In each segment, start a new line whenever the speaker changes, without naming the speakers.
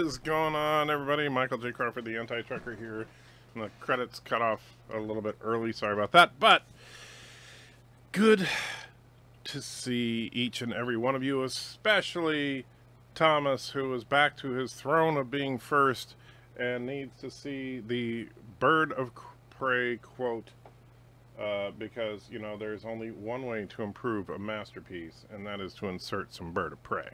is going on, everybody? Michael J. Crawford, the anti-trucker here. And the credits cut off a little bit early. Sorry about that. But good to see each and every one of you, especially Thomas, who is back to his throne of being first and needs to see the Bird of Prey quote. Because, you know, there's only one way to improve a masterpiece, and that is to insert some Bird of Prey.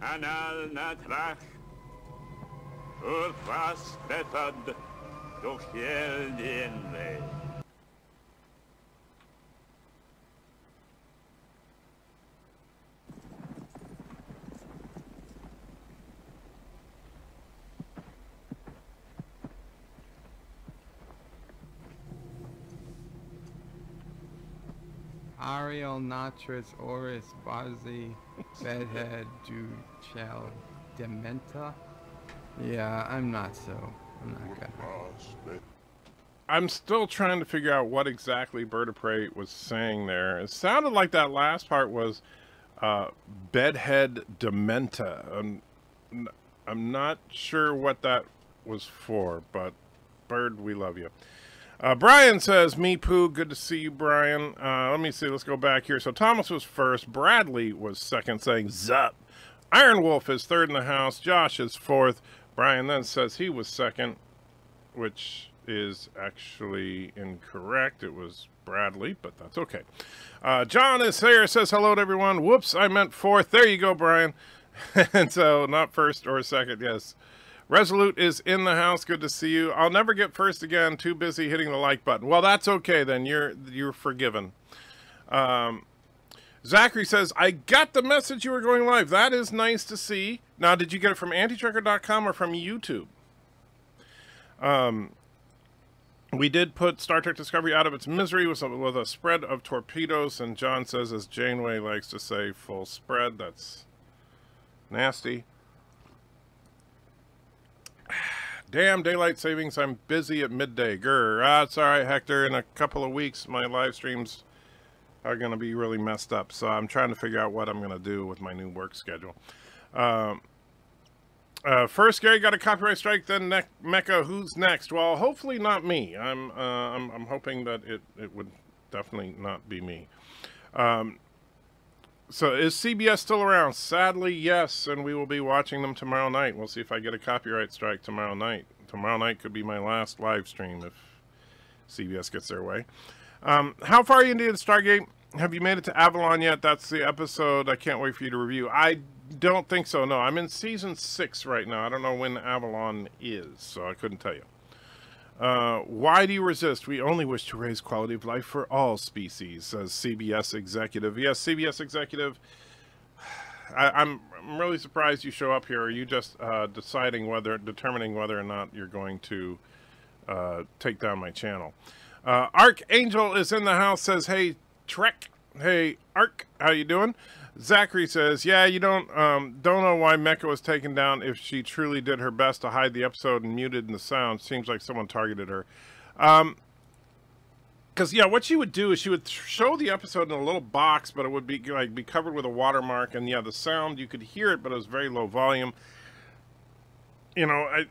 Anal na trach, was betad, doch heel dienle.
Ariel Natris Oris Bazi Bedhead Duchel Dementa. Yeah, I'm not good.
I'm still trying to figure out what exactly Bird of Prey was saying there. It sounded like that last part was Bedhead Dementa. I'm not sure what that was for, but Bird, we love you. Brian says, me poo, good to see you, Brian. Let me see, let's go back here. So Thomas was first, Bradley was second, saying zup. Iron Wolf is third in the house, Josh is fourth. Brian then says he was second, which is actually incorrect. It was Bradley, but that's okay. John is here, says hello to everyone. Whoops, I meant fourth. There you go, Brian. And so not first or second, yes. Resolute is in the house. Good to see you. I'll never get first again. Too busy hitting the like button. Well, that's okay then. You're forgiven. Zachary says, I got the message you were going live. That is nice to see. Now, did you get it from antitrucker.com or from YouTube? We did put Star Trek Discovery out of its misery with a spread of torpedoes. And John says, as Janeway likes to say, full spread. That's nasty. Damn daylight savings, I'm busy at midday. Grr. It's all right, Hector. In a couple of weeks, my live streams are going to be really messed up. So I'm trying to figure out what I'm going to do with my new work schedule. First, Gary got a copyright strike, then Mecha, who's next? Well, hopefully not me. I'm hoping that it would definitely not be me. So is CBS still around? Sadly, yes, and we will be watching them tomorrow night. We'll see if I get a copyright strike tomorrow night. Tomorrow night could be my last live stream if CBS gets their way. How far are you into the Stargate? Have you made it to Avalon yet? That's the episode I can't wait for you to review. I don't think so, no. I'm in season 6 right now. I don't know when Avalon is, so I couldn't tell you. Why do you resist? We only wish to raise quality of life for all species, says CBS executive. Yes, CBS executive. I'm really surprised you show up here. Are you just determining whether or not you're going to take down my channel? Archangel is in the house, says, hey, Trek. Hey, Ark, how you doing? Zachary says, yeah, you don't know why Mecha was taken down if she truly did her best to hide the episode and muted the sound. Seems like someone targeted her. Because, yeah, what she would do is she would show the episode in a little box, but it would be covered with a watermark. And, yeah, the sound, you could hear it, but it was very low volume. You know,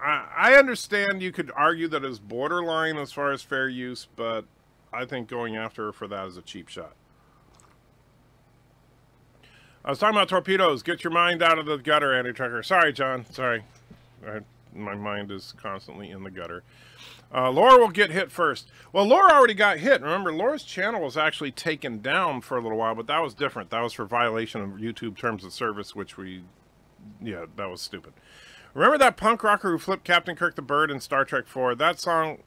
I understand you could argue that it's borderline as far as fair use, but I think going after her for that is a cheap shot. I was talking about torpedoes. Get your mind out of the gutter, anti-trucker. Sorry, John. Sorry. My mind is constantly in the gutter. Laura will get hit first. Well, Laura already got hit. Remember, Laura's channel was actually taken down for a little while, but that was different. That was for violation of YouTube terms of service, which yeah, that was stupid. Remember that punk rocker who flipped Captain Kirk the Bird in Star Trek 4? That song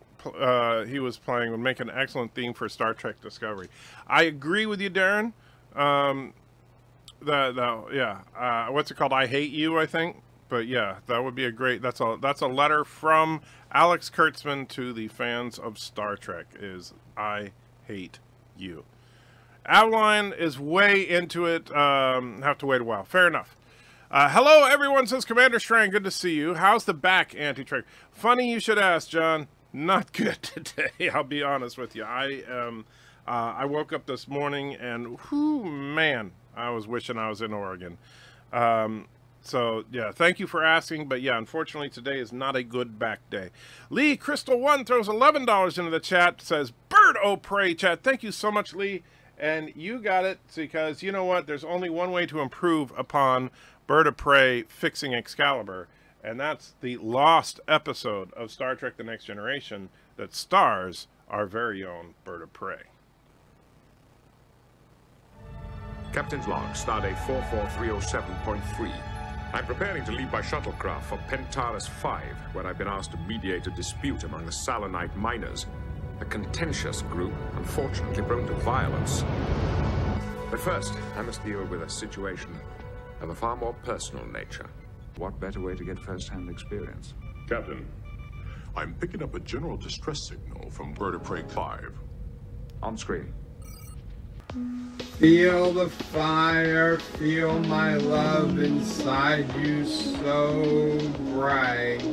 he was playing would make an excellent theme for Star Trek Discovery. I agree with you, Darren. Yeah, what's it called? I Hate You, I think. But yeah, that would be a great. That's a letter from Alex Kurtzman to the fans of Star Trek. Is I hate you. Adeline is way into it. Have to wait a while. Fair enough. Hello, everyone, says Commander Strang. Good to see you. How's the back, Anti-Trick? Funny you should ask, John. Not good today, I'll be honest with you. I woke up this morning and, whew, man, I was wishing I was in Oregon. So, yeah, thank you for asking. But, yeah, unfortunately, today is not a good back day. Lee Crystal 1 throws $11 into the chat, says, BIRDOPREY, chat. Thank you so much, Lee. And you got it, because you know what? There's only one way to improve upon BIRDOPREY fixing Excalibur, and that's the lost episode of Star Trek The Next Generation that stars our very own BIRDOPREY.
Captain's log, Stardate 44307.3. I'm preparing to leave my shuttlecraft for Pentaris 5, where I've been asked to mediate a dispute among the Salinite miners. A contentious group, unfortunately prone to violence. But first, I must deal with a situation of a far more personal nature.
What better way to get first-hand experience?
Captain, I'm picking up a general distress signal from BIRDOPREY 5.
On screen.
Feel the fire, feel my love inside you so bright.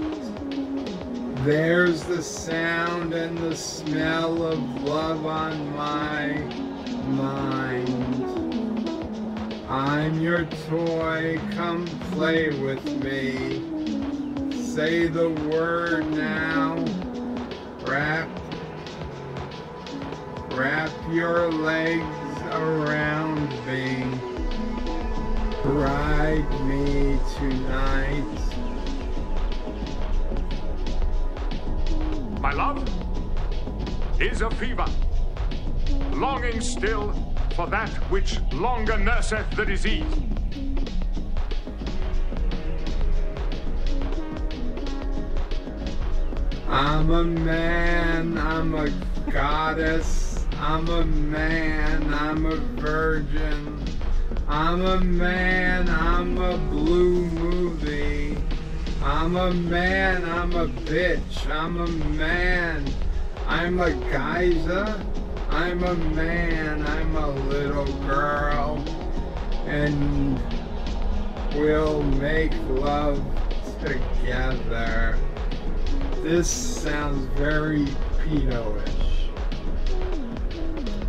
There's the sound and the smell of love on my mind. I'm your toy, come play with me. Say the word now. Wrap your legs around me. Ride me tonight.
My love is a fever, longing still for that which longer nurseth the disease.
I'm a man, I'm a goddess, I'm a man, I'm a virgin, I'm a man, I'm a blue movie, I'm a man, I'm a bitch, I'm a man, I'm a geyser, I'm a man, I'm a little girl, and we'll make love together. This sounds very pedo-ish.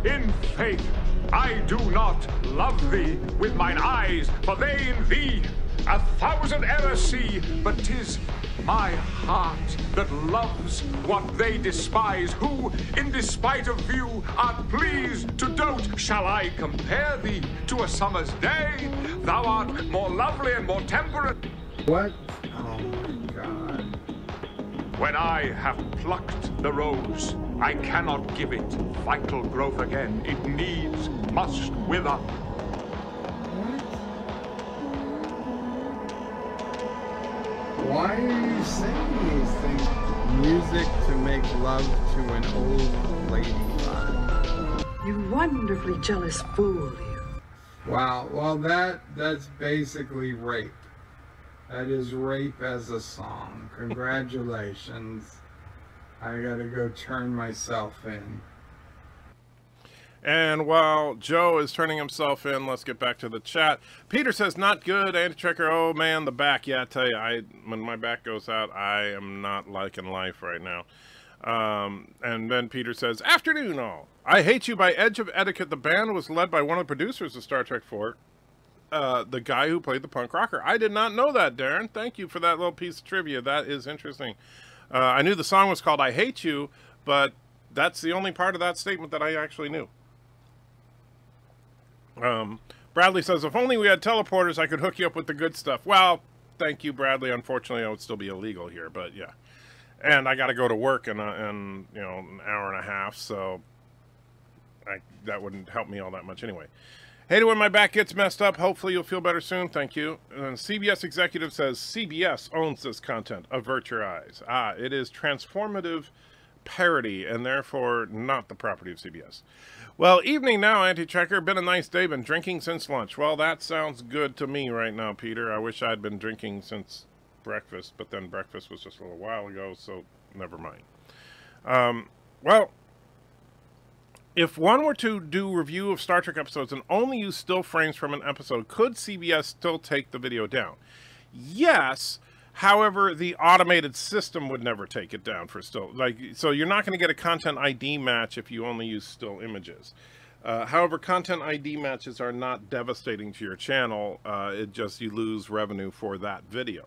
In faith, I do not love thee with mine eyes, for they in thee 1,000 errors see, but 'tis my heart that loves what they despise, who, in despite of view, art pleased to dote. Shall I compare thee to a summer's day? Thou art more lovely and more temperate.
What? Oh my God.
When I have plucked the rose, I cannot give it vital growth again. It needs, must wither.
Why are you singing these things? Music to make love to an old ladybug.
You wonderfully jealous fool, you.
Wow, well that's basically rape. That is rape as a song. Congratulations. I gotta go turn myself in.
And while Joe is turning himself in, let's get back to the chat. Peter says, not good, Anti-Trekker. Oh, man, the back. Yeah, I tell you, when my back goes out, I am not liking life right now. And then Peter says, afternoon, all. I Hate You by Edge of Etiquette. The band was led by one of the producers of Star Trek 4, the guy who played the punk rocker. I did not know that, Darren. Thank you for that little piece of trivia. That is interesting. I knew the song was called I Hate You, but that's the only part of that statement that I actually knew. Bradley says, if only we had teleporters, I could hook you up with the good stuff. Well, thank you, Bradley. Unfortunately, I would still be illegal here, but yeah. And I got to go to work in an hour and a half, so that wouldn't help me all that much anyway. Hate it when my back gets messed up. Hopefully you'll feel better soon. Thank you. And CBS executive says, CBS owns this content. Avert your eyes. It is transformative parody and therefore not the property of CBS. Well, evening now, Anti-Trekker. Been a nice day. Been drinking since lunch. Well, that sounds good to me right now, Peter. I wish I'd been drinking since breakfast, but then breakfast was just a little while ago, so never mind. Well, if one were to do review of Star Trek episodes and only use still frames from an episode, could CBS still take the video down? Yes. However, the automated system would never take it down for still. So you're not going to get a content ID match if you only use still images. However, content ID matches are not devastating to your channel. It just, you lose revenue for that video.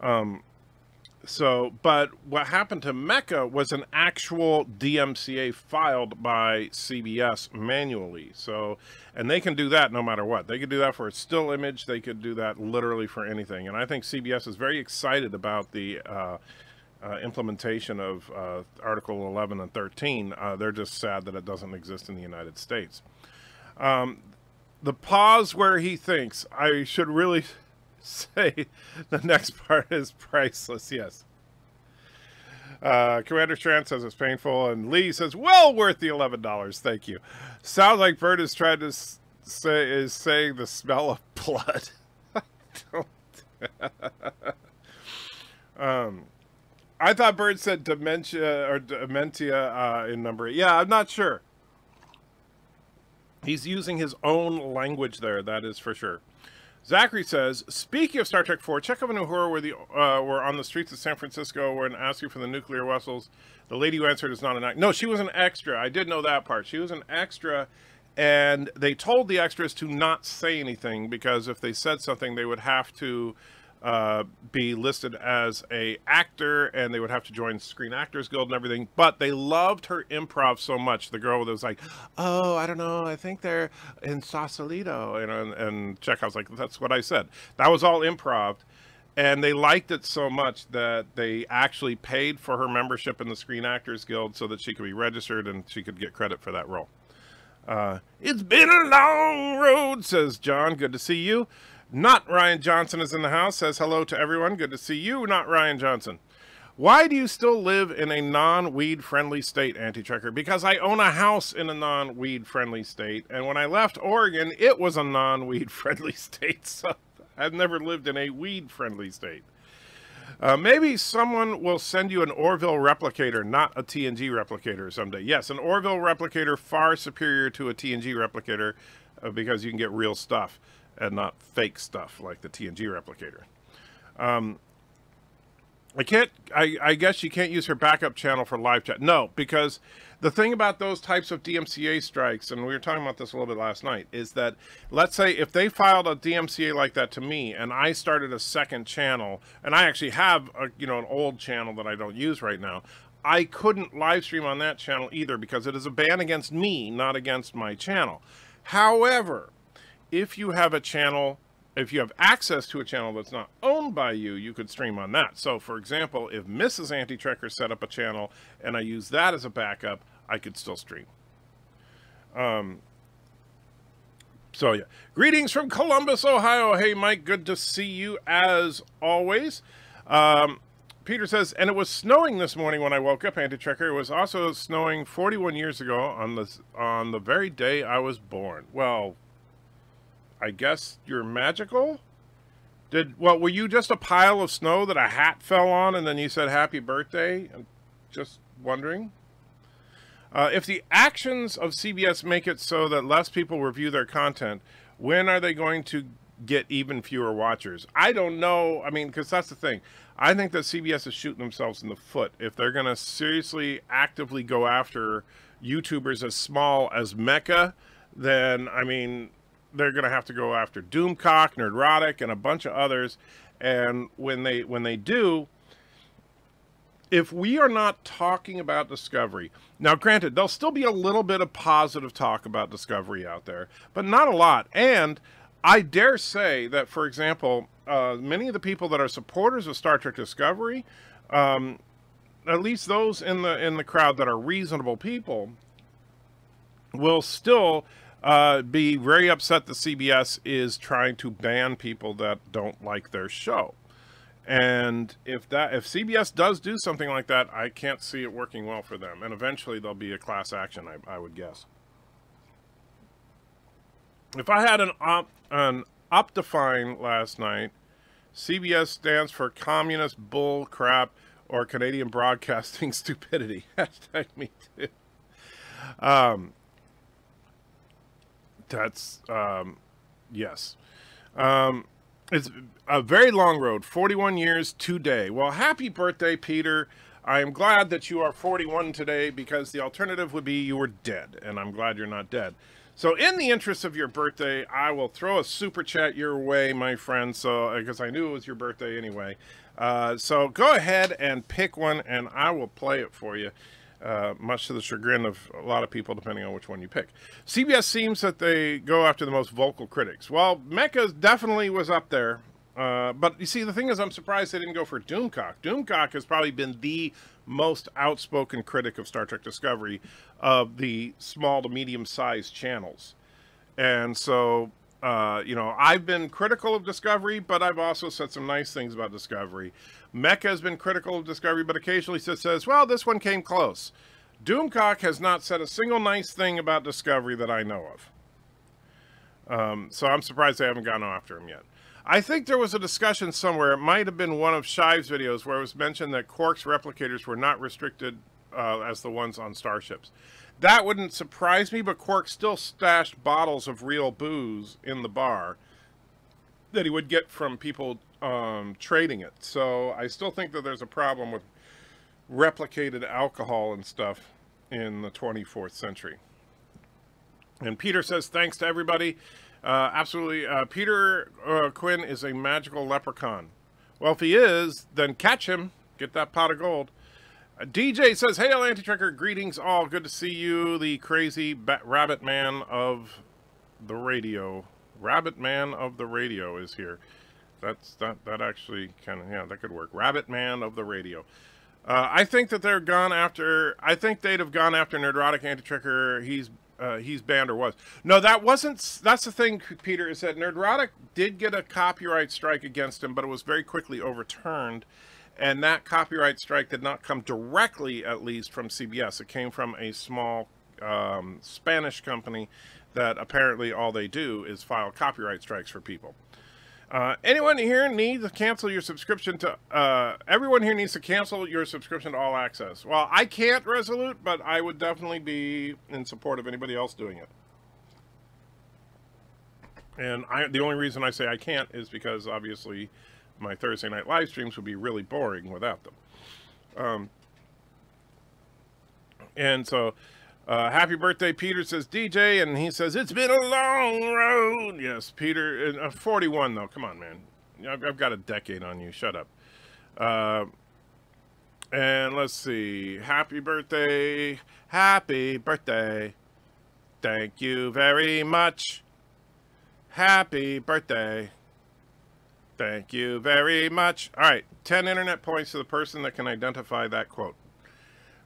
But what happened to Mecha was an actual DMCA filed by CBS manually. So, and they can do that no matter what. They could do that for a still image. They could do that literally for anything. And I think CBS is very excited about the implementation of Article 11 and 13. They're just sad that it doesn't exist in the United States. The pause where he thinks, I should really say the next part is priceless. Yes. Commander Strand says it's painful, and Lee says, well worth the $11. Thank you. Sounds like Bird is trying to saying the smell of blood. I thought Bird said dementia or dementia in number 8. Yeah, I'm not sure. He's using his own language there, that is for sure. Zachary says, speaking of Star Trek 4, check out a new horror where were on the streets of San Francisco when asking for the nuclear vessels. The lady who answered is not an actor. No, she was an extra. I did know that part. She was an extra, and they told the extras to not say anything because if they said something, they would have to be listed as a actor, and they would have to join Screen Actors Guild and everything. But they loved her improv so much. The girl that was like, oh, I don't know, I think they're in Sausalito, you know, and Chekhov's like, that's what I said. That was all improv, and they liked it so much that they actually paid for her membership in the Screen Actors Guild so that she could be registered and she could get credit for that role. It's been a long road, says John. Good to see you. Not Ryan Johnson is in the house, says hello to everyone. Good to see you, not Ryan Johnson. Why do you still live in a non-weed friendly state, Anti-Trekker? Because I own a house in a non-weed friendly state, and when I left Oregon, it was a non-weed friendly state, so I've never lived in a weed friendly state. Maybe someone will send you an Orville replicator, not a TNG replicator someday. Yes, an Orville replicator far superior to a TNG replicator because you can get real stuff and not fake stuff like the TNG replicator. I guess you can't use her backup channel for live chat. No, because the thing about those types of DMCA strikes, and we were talking about this a little bit last night, is that, let's say if they filed a DMCA like that to me, and I started a second channel, and I actually have a, you know, an old channel that I don't use right now, I couldn't live stream on that channel either because it is a ban against me, not against my channel. However, if you have a channel, if you have access to a channel that's not owned by you, you could stream on that. So, for example, if Mrs. Anti-Trekker set up a channel and I use that as a backup, I could still stream. So, yeah. Greetings from Columbus, Ohio. Hey, Mike, good to see you as always. Peter says, and it was snowing this morning when I woke up, Anti-Trekker. It was also snowing 41 years ago on the very day I was born. Well, I guess you're magical? Well, were you just a pile of snow that a hat fell on and then you said happy birthday? I'm just wondering. If the actions of CBS make it so that less people review their content, when are they going to get even fewer watchers? I don't know. I mean, because that's the thing. I think that CBS is shooting themselves in the foot. If they're going to seriously, actively go after YouTubers as small as Mecha, then, I mean, they're going to have to go after Doomcock, Nerdrotic, and a bunch of others. And when they do, if we are not talking about Discovery, now granted, there'll still be a little bit of positive talk about Discovery out there, but not a lot. And I dare say that, for example, many of the people that are supporters of Star Trek Discovery, at least those in the crowd that are reasonable people, will still be very upset that CBS is trying to ban people that don't like their show. And if CBS does do something like that, I can't see it working well for them. And eventually there'll be a class action, I would guess. If I had an Optifine last night, CBS stands for communist bull crap or Canadian broadcasting stupidity. Hashtag me too. That's, yes. It's a very long road, 41 years today. Well, happy birthday, Peter. I am glad that you are 41 today, because the alternative would be you were dead, and I'm glad you're not dead. So in the interest of your birthday, I will throw a super chat your way, my friend, so because I knew it was your birthday anyway. So go ahead and pick one, and I will play it for you, much to the chagrin of a lot of people, depending on which one you pick. CBS seems that they go after the most vocal critics. Well, Mecha definitely was up there. But you see, the thing is, I'm surprised they didn't go for Doomcock. Doomcock has probably been the most outspoken critic of Star Trek Discovery of the small to medium-sized channels. And so, you know, I've been critical of Discovery, but I've also said some nice things about Discovery. Mecha has been critical of Discovery, but occasionally says, well, this one came close. Doomcock has not said a single nice thing about Discovery that I know of. So I'm surprised they haven't gone after him yet. I think there was a discussion somewhere, it might have been one of Shive's videos, where it was mentioned that Quark's replicators were not restricted as the ones on starships. That wouldn't surprise me, but Quark still stashed bottles of real booze in the bar that he would get from people trading it. So I still think that there's a problem with replicated alcohol and stuff in the 24th century. And Peter says, thanks to everybody. Absolutely. Peter Quinn is a magical leprechaun. Well, if he is, then catch him. Get that pot of gold. DJ says, hail, Anti-Trekker. Greetings all. Good to see you, the crazy rabbit man of the radio. Rabbit man of the radio is here. That actually kind of, yeah, that could work. Rabbit man of the radio. I think that they're gone after, I think they'd have gone after Nerdrotic Anti-Trekker. He's banned or was. No, that wasn't, that's the thing, Peter, is that Nerdrotic did get a copyright strike against him, but it was very quickly overturned. And that copyright strike did not come directly, at least, from CBS. It came from a small Spanish company that apparently all they do is file copyright strikes for people. Anyone here needs to cancel your subscription to, everyone here needs to cancel your subscription to All Access. Well, I can't, Resolute, but I would definitely be in support of anybody else doing it. And the only reason I say I can't is because, obviously, my Thursday night live streams would be really boring without them. And so, happy birthday, Peter, says DJ, and he says, it's been a long road. Yes, Peter, 41, though. Come on, man. I've got a decade on you. Shut up. And let's see. Happy birthday. Happy birthday. Thank you very much. Happy birthday. Thank you very much. All right, 10 internet points to the person that can identify that quote.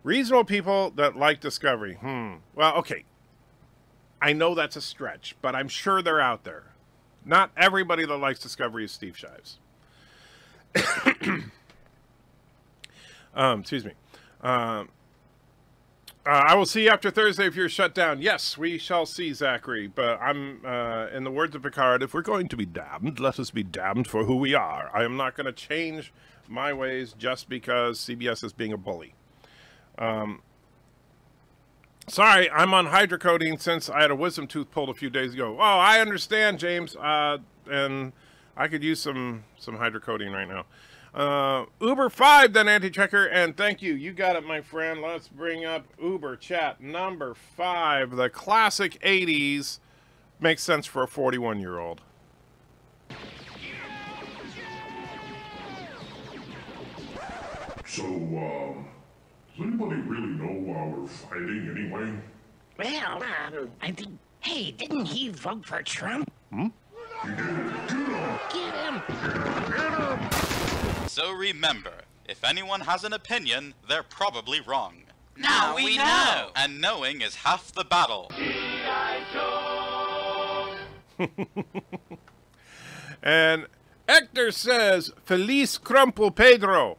Reasonable people that like Discovery. Well, okay. I know that's a stretch, but I'm sure they're out there. Not everybody that likes Discovery is Steve Shives. Excuse me. I will see you after Thursday if you're shut down. Yes, we shall see, Zachary. But I'm, in the words of Picard, if we're going to be damned, let us be damned for who we are. I am not going to change my ways just because CBS is being a bully. Sorry, I'm on hydrocodone since I had a wisdom tooth pulled a few days ago. Oh, I understand, James. And I could use some hydrocodone right now. Uber 5 then, Anti-Trekker, and thank you. You got it, my friend. Let's bring up UBERCHAT number 5. The classic 80s makes sense for a 41-year-old.
So, does anybody really know why we're fighting anyway?
Well, I think... Hey, didn't he vote for Trump?
He did.
Get him!
So remember, if anyone has an opinion, they're probably wrong.
Now we know!
And knowing is half the battle.
And Hector says, Feliz Crumple Pedro,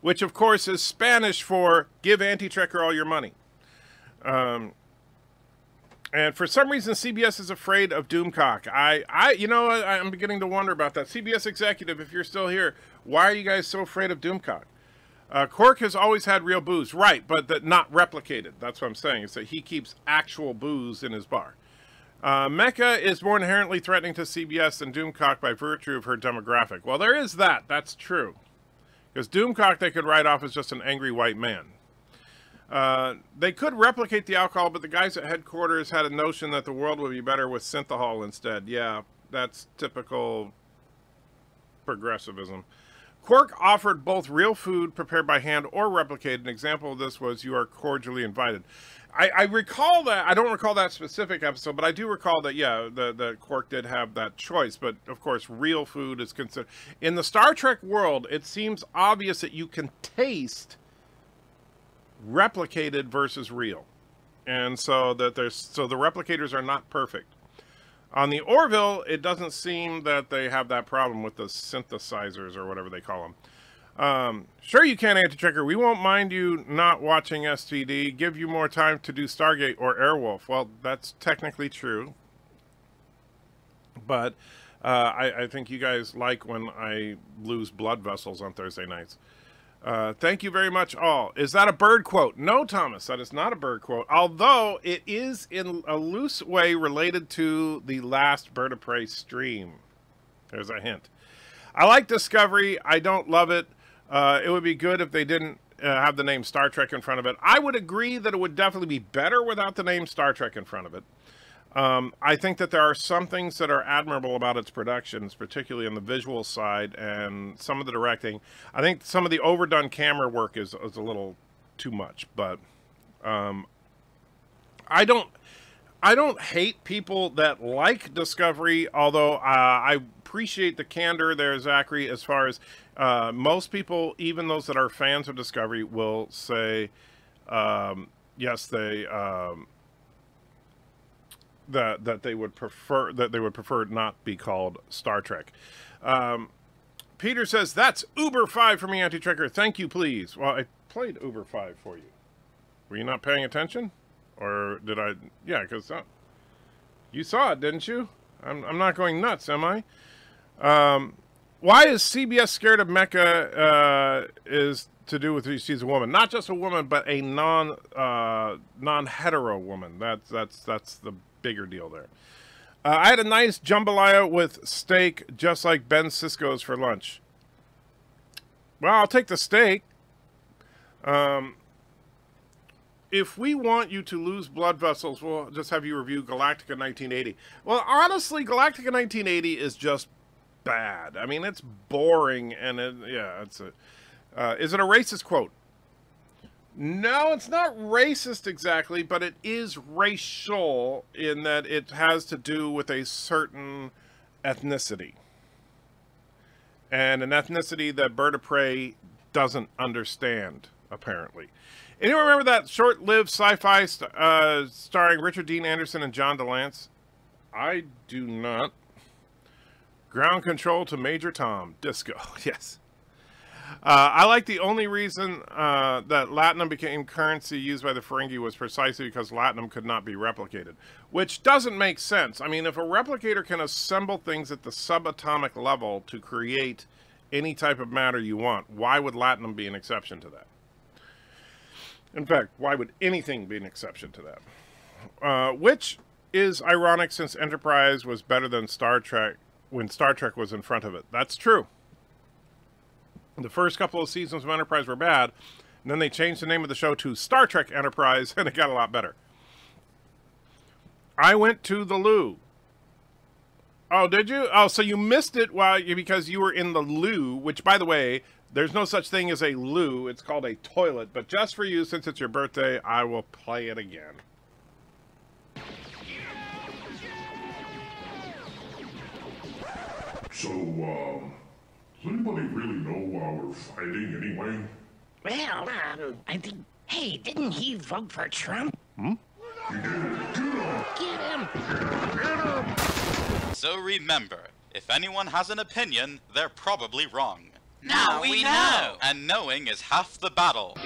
which of course is Spanish for give Anti-Trekker all your money. And for some reason, CBS is afraid of Doomcock. You know, I'm beginning to wonder about that. CBS executive, if you're still here, why are you guys so afraid of Doomcock? Quark has always had real booze, right, but not replicated. That's what I'm saying, is that he keeps actual booze in his bar. Mecha is more inherently threatening to CBS than Doomcock by virtue of her demographic. Well, there is that. That's true. Because Doomcock they could write off as just an angry white man. They could replicate the alcohol, but the guys at headquarters had a notion that the world would be better with synthahol instead. Yeah, that's typical progressivism. Quark offered both real food prepared by hand or replicated. An example of this was "You are cordially invited." I recall that. I don't recall that specific episode, but I do recall that, yeah, the Quark did have that choice. But, of course, real food is considered... In the Star Trek world, it seems obvious that you can taste replicated versus real. And so that the replicators are not perfect. On the Orville, it doesn't seem that they have that problem with the synthesizers or whatever they call them. Sure you can, Anti-Checker. We won't mind you not watching STD. Give you more time to do Stargate or Airwolf. Well, that's technically true. But I think you guys like when I lose blood vessels on Thursday nights. Thank you very much, all. Is that a bird quote? No, Thomas, that is not a bird quote. Although it is in a loose way related to the last BIRDOPREY stream. There's a hint. I like Discovery. I don't love it. It would be good if they didn't have the name Star Trek in front of it. I would agree that it would definitely be better without the name Star Trek in front of it. I think that there are some things that are admirable about its productions, particularly on the visual side and some of the directing. I think some of the overdone camera work is a little too much, but I don't hate people that like Discovery, although I appreciate the candor there, Zachary, as far as most people, even those that are fans of Discovery, will say yes, they that they would prefer not be called Star Trek. Peter says that's Uber 5 for me, Anti-Trekker. Thank you, please. Well, I played Uber 5 for you. Were you not paying attention? Or did I? Yeah, because you saw it, didn't you? I'm not going nuts, am I? Why is CBS scared of Mecha? Is to do with she's a woman, not just a woman, but a non-hetero woman. That's the bigger deal there. I had a nice jambalaya with steak, just like Ben Sisko's for lunch. Well, I'll take the steak. If we want you to lose blood vessels, we'll just have you review Galactica 1980. Well, honestly, Galactica 1980 is just bad. I mean, it's boring, and is it a racist quote? No, it's not racist exactly, but it is racial in that it has to do with a certain ethnicity. And an ethnicity that BIRDOPREY doesn't understand, apparently. Anyone remember that short-lived sci-fi starring Richard Dean Anderson and John DeLance? I do not. Ground control to Major Tom. Disco, yes. I like the only reason that Latinum became currency used by the Ferengi was precisely because Latinum could not be replicated. Which doesn't make sense. I mean, if a replicator can assemble things at the subatomic level to create any type of matter you want, why would Latinum be an exception to that? In fact, why would anything be an exception to that? Which is ironic since Enterprise was better than Star Trek when Star Trek was in front of it. That's true. The first couple of seasons of Enterprise were bad, and then they changed the name of the show to Star Trek Enterprise, and it got a lot better. I went to the loo. Oh, did you? Oh, so you missed it because you were in the loo, which, by the way, there's no such thing as a loo. It's called a toilet. But just for you, since it's your birthday, I will play it again.
So, does anybody really know why we're fighting anyway?
Well, I think... Hey, didn't he vote for Trump?
Hmm? He did.
Get him! Get him!
So remember, if anyone has an opinion, they're probably wrong.
Now we know!
And knowing is half the battle.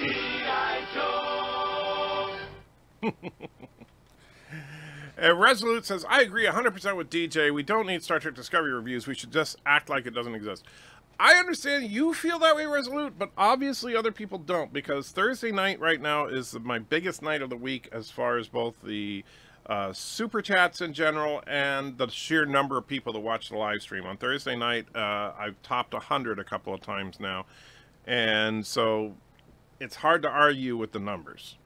Resolute says, I agree 100% with DJ. We don't need Star Trek Discovery reviews. We should just act like it doesn't exist. I understand you feel that way, Resolute, but obviously other people don't, because Thursday night right now is my biggest night of the week as far as both the super chats in general, and the sheer number of people that watch the live stream. On Thursday night, I've topped 100 a couple of times now, and so it's hard to argue with the numbers.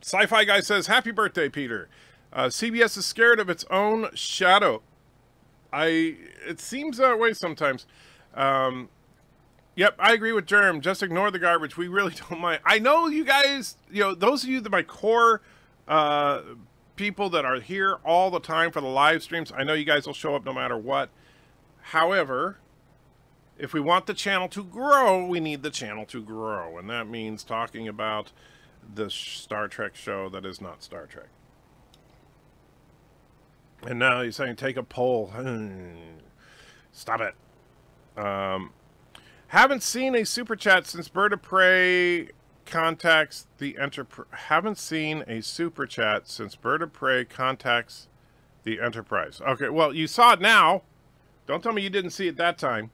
Sci-Fi Guy says, happy birthday, Peter. CBS is scared of its own shadow. It seems that way sometimes. Yep, I agree with Germ. Just ignore the garbage. We really don't mind. I know you guys, those of you that my core people that are here all the time for the live streams, I know you guys will show up no matter what. However, if we want the channel to grow, we need the channel to grow. And that means talking about the Star Trek show that is not Star Trek. And now you're saying take a poll. Stop it. Haven't seen a super chat since BIRDOPREY contacts the Enterprise. Haven't seen a super chat since BIRDOPREY contacts the Enterprise. Okay, well, you saw it now. Don't tell me you didn't see it that time.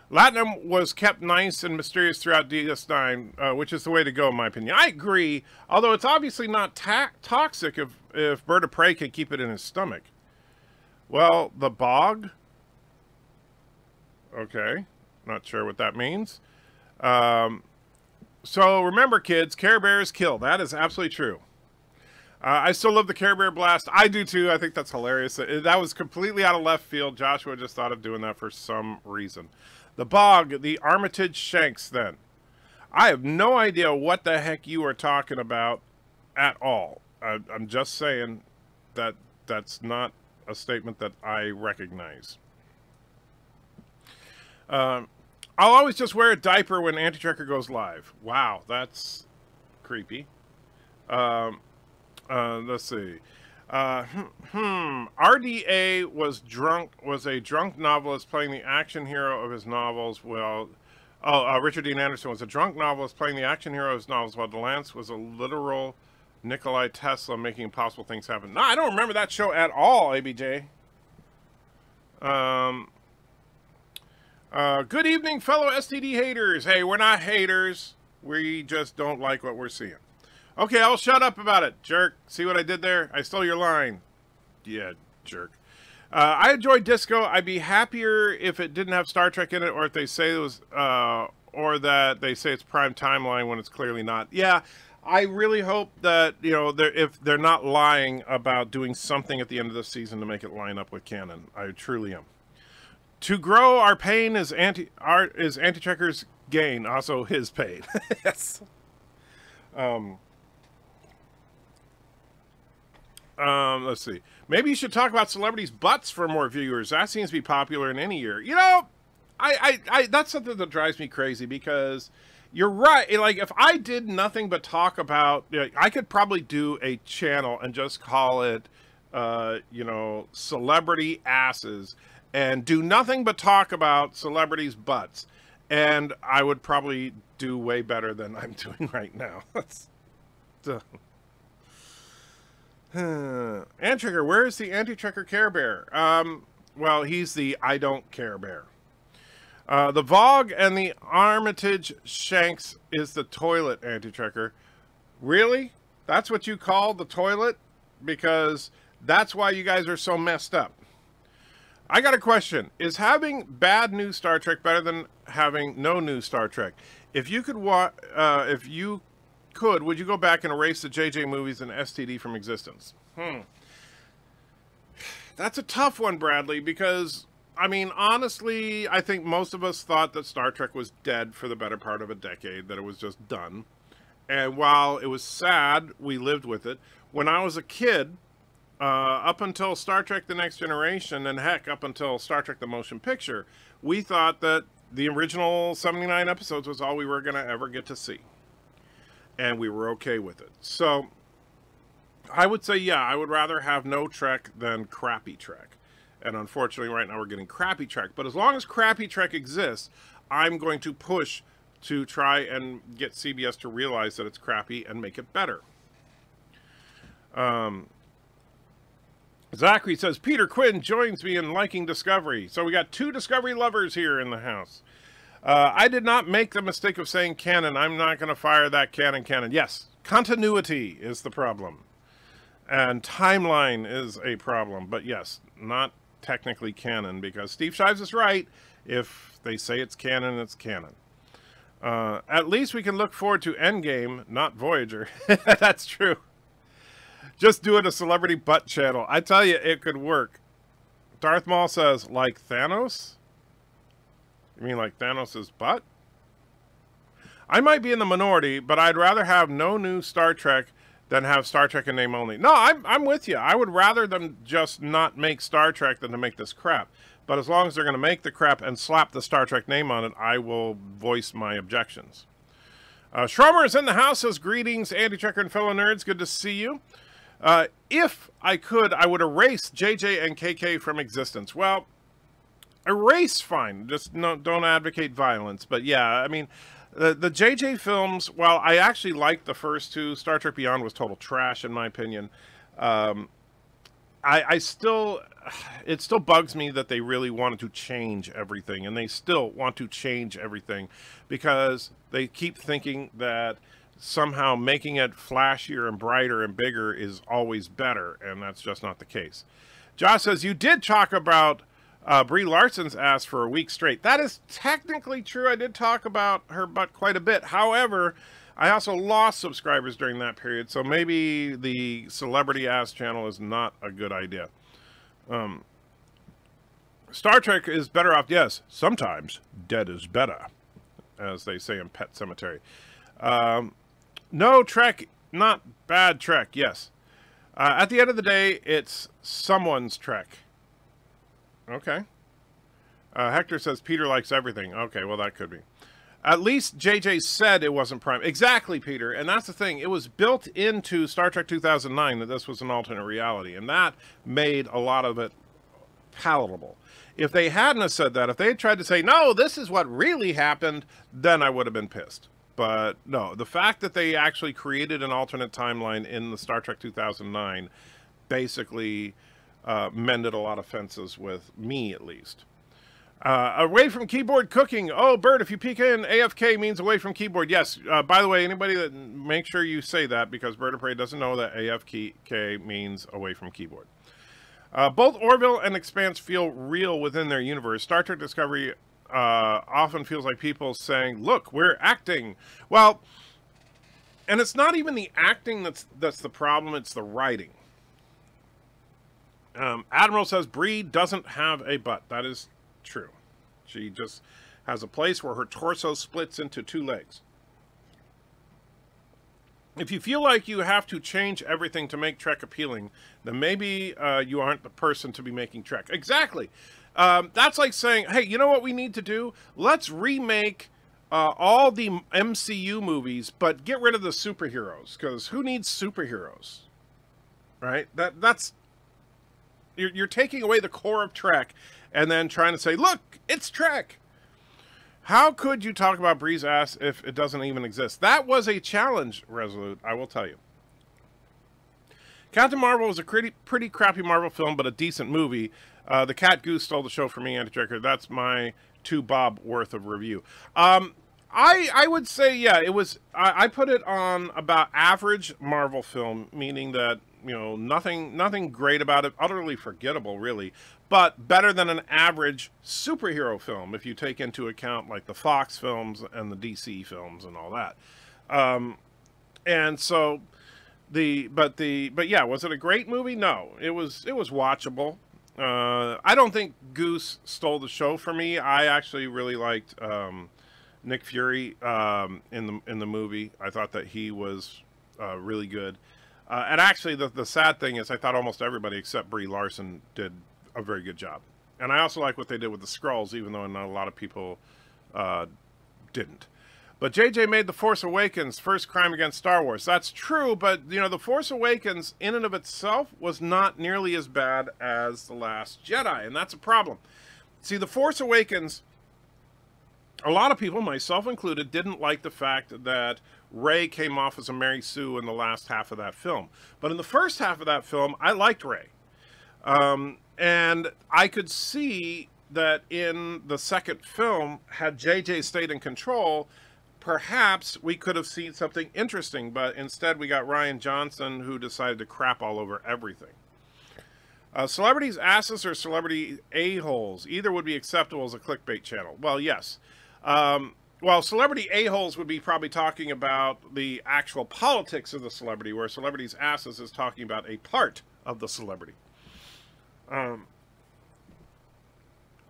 Latinum was kept nice and mysterious throughout DS9, which is the way to go, in my opinion. I agree, although it's obviously not toxic if BIRDOPREY can keep it in his stomach. Well, the bog? Okay, not sure what that means. So remember, kids, Care Bears kill. That is absolutely true. I still love the Care Bear Blast. I do too. I think that's hilarious. That was completely out of left field. Joshua just thought of doing that for some reason. The bog, the Armitage Shanks, then. I have no idea what the heck you are talking about at all. I'm just saying that that's not a statement that I recognize. I'll always just wear a diaper when Anti-Trekker goes live. Wow, that's creepy. Let's see. RDA was a drunk novelist playing the action hero of his novels. Well, Richard Dean Anderson was a drunk novelist playing the action hero of his novels, while DeLance was a literal Nikolai Tesla making impossible things happen. No, I don't remember that show at all, ABJ. Good evening, fellow STD haters. Hey, we're not haters. We just don't like what we're seeing. Okay, I'll shut up about it, jerk. See what I did there? I stole your line. Yeah, jerk. I enjoyed Disco. I'd be happier if it didn't have Star Trek in it, or if they say it was, or that they say it's prime timeline when it's clearly not. Yeah, I really hope that, if they're not lying about doing something at the end of the season to make it line up with canon. I truly am. To grow our pain is Anti-Trekker's gain, also his pain. Yes. Let's see. Maybe you should talk about celebrities' butts for more viewers. That seems to be popular in any year. I that's something that drives me crazy, because you're right. Like, if I did nothing but talk about, I could probably do a channel and just call it, celebrity asses, and do nothing but talk about celebrities' butts, and I would probably do way better than I'm doing right now. Anti-Trekker, where is the Anti-Trekker Care Bear? Well, he's the I don't care bear. The Vogue and the Armitage Shanks is the toilet, Anti-Trekker. Really? That's what you call the toilet? Because that's why you guys are so messed up. I got a question. Is having bad new Star Trek better than having no new Star Trek? If you could would you go back and erase the JJ movies and STD from existence? That's a tough one, Bradley, because, I mean, honestly, I think most of us thought that Star Trek was dead for the better part of a decade, that it was just done. And while it was sad, we lived with it. When I was a kid, up until Star Trek The Next Generation, and heck, up until Star Trek The Motion Picture, we thought that the original 79 episodes was all we were going to ever get to see. And we were okay with it. So, I would say, yeah, I would rather have no Trek than crappy Trek. And unfortunately, right now we're getting crappy Trek. But as long as crappy Trek exists, I'm going to push to try and get CBS to realize that it's crappy and make it better. Zachary says, Peter Quinn joins me in liking Discovery. So we got 2 Discovery lovers here in the house. I did not make the mistake of saying canon. I'm not going to fire that canon. Yes, continuity is the problem. And timeline is a problem. But yes, not technically canon, because Steve Shives is right. If they say it's canon, it's canon. At least we can look forward to Endgame, not Voyager. That's true. Just do it a celebrity butt channel. I tell you, it could work. Darth Maul says, like Thanos? You mean like Thanos' butt? I might be in the minority, but I'd rather have no new Star Trek than have Star Trek in name only. No, I'm with you. I would rather them just not make Star Trek than to make this crap. But as long as they're going to make the crap and slap the Star Trek name on it, I will voice my objections. Schromer is in the house, says, greetings, Anti-Trekker and fellow nerds. Good to see you. If I could, I would erase JJ and KK from existence. Well, erase, fine. Just don't advocate violence. But yeah, I mean, the JJ films, while I actually liked the first two, Star Trek Beyond was total trash in my opinion. It still bugs me that they really wanted to change everything, and they still want to change everything because they keep thinking that somehow making it flashier and brighter and bigger is always better, and that's just not the case. Josh says, you did talk about Brie Larson's ass for a week straight. That is technically true. I did talk about her butt quite a bit. However, I also lost subscribers during that period, so maybe the celebrity ass channel is not a good idea. Star Trek is better off, yes, sometimes dead is better, as they say in Pet Sematary. No Trek, not bad Trek, yes. At the end of the day, it's someone's Trek. Okay. Hector says Peter likes everything. Okay, well, that could be. At least JJ said it wasn't Prime. Exactly, Peter. And that's the thing. It was built into Star Trek 2009 that this was an alternate reality. And that made a lot of it palatable. If they hadn't have said that, if they had tried to say, no, this is what really happened, then I would have been pissed. But no, the fact that they actually created an alternate timeline in the Star Trek 2009 basically mended a lot of fences with me, at least. Away from keyboard cooking. Oh, Bird, if you PK and AFK means away from keyboard. Yes. By the way, anybody that make sure you say that, because BIRDOPREY doesn't know that AFK means away from keyboard. Both Orville and Expanse feel real within their universe. Star Trek Discovery often feels like people saying, look, we're acting. Well, and it's not even the acting that's the problem, it's the writing. Admiral says Bree doesn't have a butt. That is true. She just has a place where her torso splits into two legs. If you feel like you have to change everything to make Trek appealing, then maybe you aren't the person to be making Trek. Exactly. That's like saying, hey, you know what we need to do? Let's remake all the MCU movies, but get rid of the superheroes, because who needs superheroes? Right? That's... You're taking away the core of Trek and then trying to say, look, it's Trek. How could you talk about Bree's ass if it doesn't even exist? That was a challenge, Resolute, I will tell you. Captain Marvel was a pretty crappy Marvel film, but a decent movie. The Cat Goose stole the show for me, Anti-Trekker. That's my 2 bob worth of review. I would say, yeah, it was... I put it on about average Marvel film, meaning that, you know, nothing great about it, utterly forgettable, really, but better than an average superhero film if you take into account like the Fox films and the DC films and all that. And so but yeah, was it a great movie? No, it was watchable. I don't think Goose stole the show for me. I actually really liked Nick Fury in the movie. I thought that he was really good. And actually, the sad thing is I thought almost everybody except Brie Larson did a very good job. And I also like what they did with the Skrulls, even though not a lot of people didn't. But JJ made The Force Awakens first crime against Star Wars. That's true, but, you know, The Force Awakens in and of itself was not nearly as bad as The Last Jedi, and that's a problem. See, The Force Awakens, a lot of people, myself included, didn't like the fact that Rey came off as a Mary Sue in the last half of that film. But in the first half of that film, I liked Rey. And I could see that in the second film, had JJ stayed in control, perhaps we could have seen something interesting, but instead we got Rian Johnson, who decided to crap all over everything. Celebrities' asses or celebrity a-holes, either would be acceptable as a clickbait channel. Well, yes. Well, celebrity a-holes would be probably talking about the actual politics of the celebrity, where celebrities' asses is talking about a part of the celebrity.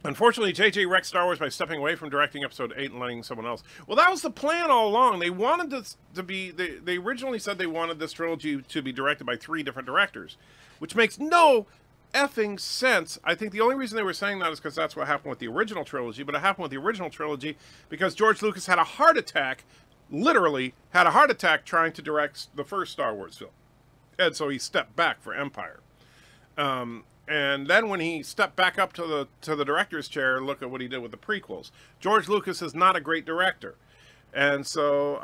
Unfortunately, JJ wrecked Star Wars by stepping away from directing Episode 8 and letting someone else. Well, that was the plan all along. They wanted this to be... They originally said they wanted this trilogy to be directed by 3 different directors, which makes no effing sense. I think the only reason they were saying that is because that's what happened with the original trilogy, but it happened with the original trilogy because George Lucas had a heart attack, literally had a heart attack trying to direct the first Star Wars film. And so he stepped back for Empire. And then when he stepped back up to the director's chair, look at what he did with the prequels. George Lucas is not a great director. And so,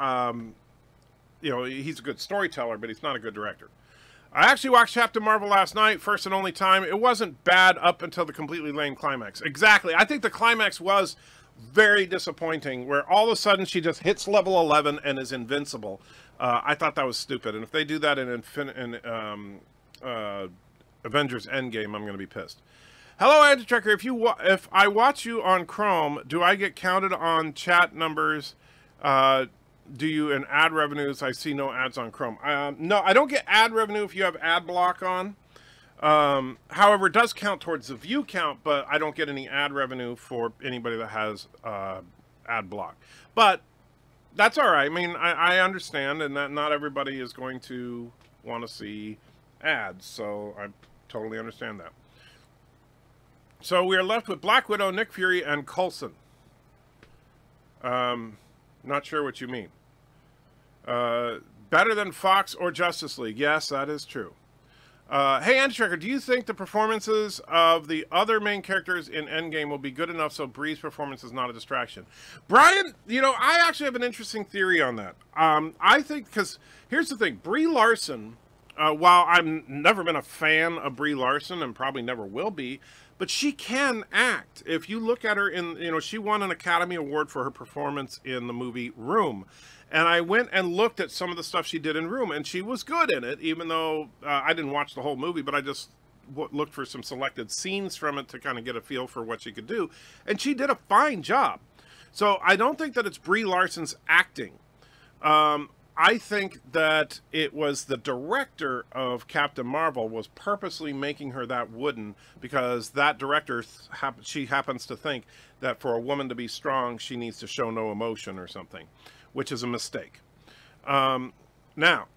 you know, he's a good storyteller, but he's not a good director. I actually watched Captain Marvel last night, first and only time. It wasn't bad up until the completely lame climax. Exactly. I think the climax was very disappointing, where all of a sudden she just hits level 11 and is invincible. I thought that was stupid. And if they do that in Avengers Endgame, I'm going to be pissed. Hello, Anti-Trekker. If I watch you on Chrome, do I get counted on chat numbers? Do you in ad revenues? I see no ads on Chrome. No, I don't get ad revenue if you have ad block on. However, it does count towards the view count, but I don't get any ad revenue for anybody that has ad block. But that's all right. I mean, I understand, and that not everybody is going to want to see ads, so I totally understand that. So we are left with Black Widow, Nick Fury, and Coulson. Not sure what you mean. Better than Fox or Justice League. Yes, that is true. Hey, Anti-Trekker, do you think the performances of the other main characters in Endgame will be good enough so Brie's performance is not a distraction? Brian, you know, I actually have an interesting theory on that. I think, because here's the thing. Brie Larson, while I've never been a fan of Brie Larson and probably never will be, but she can act. If you look at her in, you know, she won an Academy Award for her performance in the movie Room. And I went and looked at some of the stuff she did in Room, and she was good in it, even though I didn't watch the whole movie, but I just looked for some selected scenes from it to kind of get a feel for what she could do. And she did a fine job. So I don't think that it's Brie Larson's acting. I think that it was the director of Captain Marvel was purposely making her that wooden, because that director, she happens to think that for a woman to be strong, she needs to show no emotion or something, which is a mistake. Now,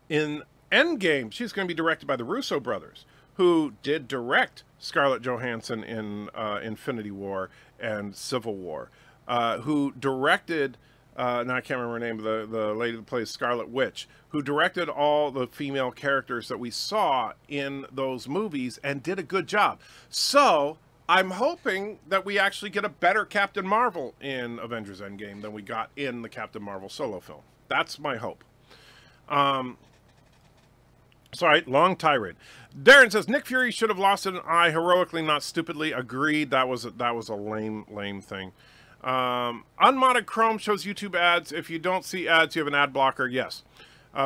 in Endgame, she's going to be directed by the Russo brothers, who did direct Scarlett Johansson in Infinity War and Civil War, who directed... now I can't remember her name, the lady that plays Scarlet Witch, who directed all the female characters that we saw in those movies and did a good job. So I'm hoping that we actually get a better Captain Marvel in Avengers Endgame than we got in the Captain Marvel solo film. That's my hope. Sorry, long tirade. Darren says Nick Fury should have lost an eye heroically, not stupidly. Agreed. That was a lame thing. Unmodded Chrome shows YouTube ads. If you don't see ads, you have an ad blocker. Yes.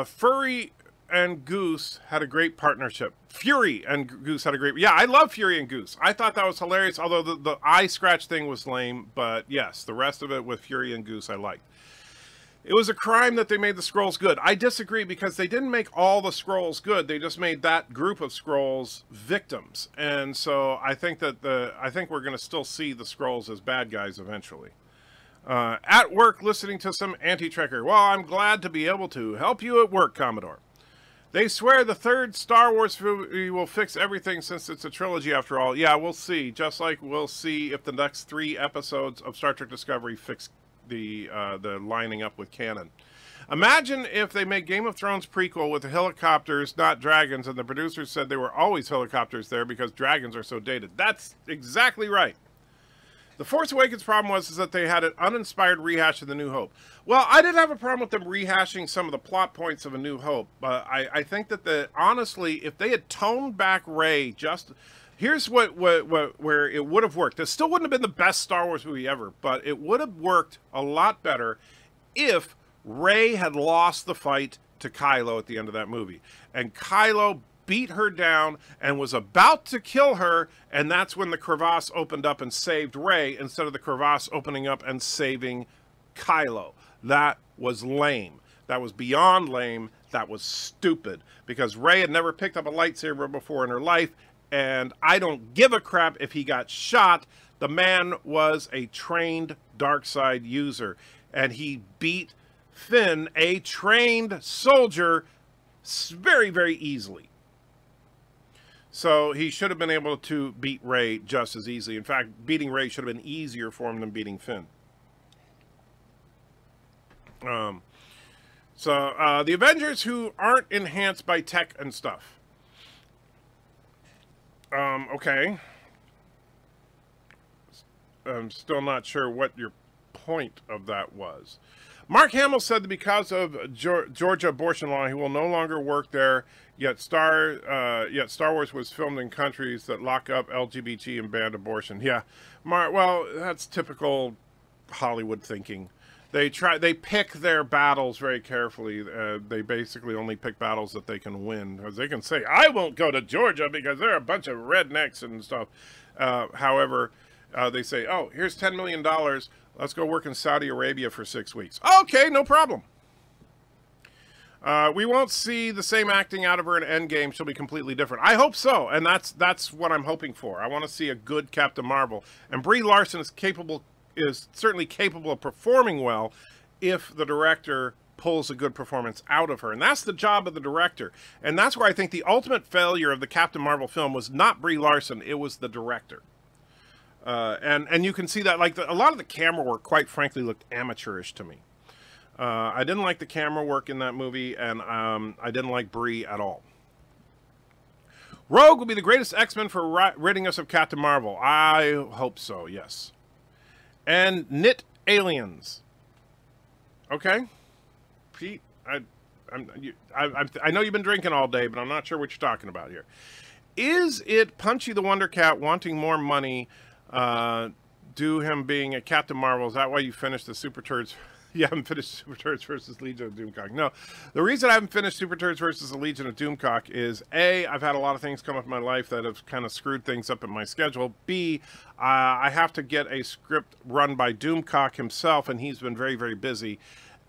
Furry and Goose had a great partnership. Fury and Goose had a great... Yeah, I love Fury and Goose. I thought that was hilarious, although the eye scratch thing was lame. But yes, the rest of it with Fury and Goose I liked. It was a crime that they made the Skrulls good. I disagree, because they didn't make all the Skrulls good. They just made that group of Skrulls victims. And so I think that we're going to still see the Skrulls as bad guys eventually. At work, listening to some Anti-Trekker. Well, I'm glad to be able to help you at work, Commodore. They swear the third Star Wars movie will fix everything since it's a trilogy after all. Yeah, we'll see. Just like we'll see if the next 3 episodes of Star Trek Discovery fix the lining up with canon. Imagine if they make Game of Thrones prequel with the helicopters, not dragons, and the producers said they were always helicopters there because dragons are so dated. That's exactly right. The Force Awakens problem was that they had an uninspired rehash of The New Hope. Well, I didn't have a problem with them rehashing some of the plot points of A New Hope, but I think that honestly, if they had toned back Rey just... Here's where it would have worked. This still wouldn't have been the best Star Wars movie ever, but it would have worked a lot better if Rey had lost the fight to Kylo at the end of that movie. And Kylo beat her down and was about to kill her, and that's when the crevasse opened up and saved Rey instead of the crevasse opening up and saving Kylo. That was lame. That was beyond lame. That was stupid, because Rey had never picked up a lightsaber before in her life, and I don't give a crap if he got shot. The man was a trained dark side user, and he beat Finn, a trained soldier, very, very easily. So he should have been able to beat Rey just as easily. In fact, beating Rey should have been easier for him than beating Finn. The Avengers who aren't enhanced by tech and stuff. Okay. I'm still not sure what your point of that was. Mark Hamill said that because of Georgia abortion law, he will no longer work there. Yet Star Wars was filmed in countries that lock up LGBT and ban abortion. Yeah, well, that's typical Hollywood thinking. They pick their battles very carefully. They basically only pick battles that they can win, because they can say, "I won't go to Georgia because they're a bunch of rednecks and stuff." However, they say, "Oh, here's $10 million. Let's go work in Saudi Arabia for 6 weeks." Okay, no problem. We won't see the same acting out of her in Endgame. She'll be completely different. I hope so, and that's what I'm hoping for. I want to see a good Captain Marvel. And Brie Larson is certainly capable of performing well if the director pulls a good performance out of her. And that's the job of the director. And that's where I think the ultimate failure of the Captain Marvel film was not Brie Larson, it was the director. And you can see that, like, a lot of the camera work, quite frankly, looked amateurish to me. I didn't like the camera work in that movie, and I didn't like Brie at all. Rogue will be the greatest X-Men for ridding us of Captain Marvel. I hope so, yes. And knit aliens. Okay, Pete, I know you've been drinking all day, but I'm not sure what you're talking about here. Is it Punchy the Wonder Cat wanting more money due him being a Captain Marvel? Is that why you finished the Super Turds? You haven't finished Super Turds versus Legion of Doomcock. No, the reason I haven't finished Super Turds versus the Legion of Doomcock is A, I've had a lot of things come up in my life that have kind of screwed things up in my schedule. B, I have to get a script run by Doomcock himself, and he's been very, very busy.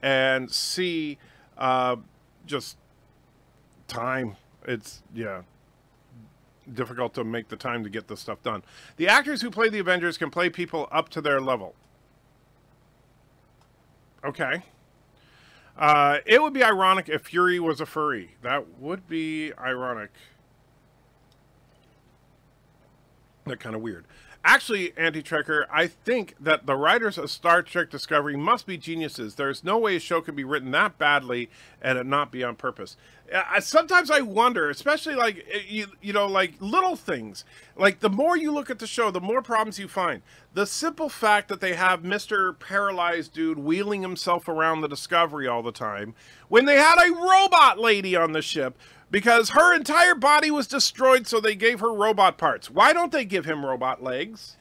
And C, just time. It's, yeah, difficult to make the time to get this stuff done. The actors who play the Avengers can play people up to their level. Okay. It would be ironic if Fury was a furry. That would be ironic. That kind of weird. Actually, Anti-Trekker, I think that the writers of Star Trek Discovery must be geniuses. There's no way a show could be written that badly and it not be on purpose. Sometimes I wonder, especially like, you know, like little things. Like the more you look at the show, the more problems you find. The simple fact that they have Mr. Paralyzed Dude wheeling himself around the Discovery all the time, when they had a robot lady on the ship, because her entire body was destroyed, so they gave her robot parts. Why don't they give him robot legs?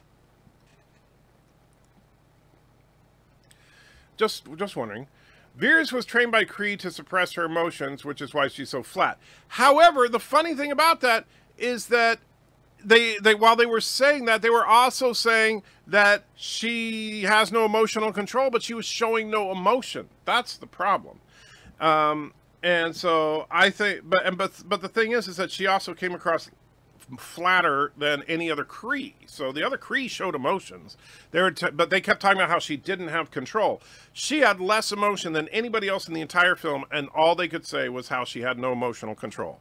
Just wondering. Veers was trained by Kree to suppress her emotions, which is why she's so flat. However, the funny thing about that is that they while they were saying that, they were also saying that she has no emotional control, but she was showing no emotion. That's the problem. And so I think, but the thing is that she also came across flatter than any other Kree. So the other Kree showed emotions. But they kept talking about how she didn't have control. She had less emotion than anybody else in the entire film, and all they could say was how she had no emotional control.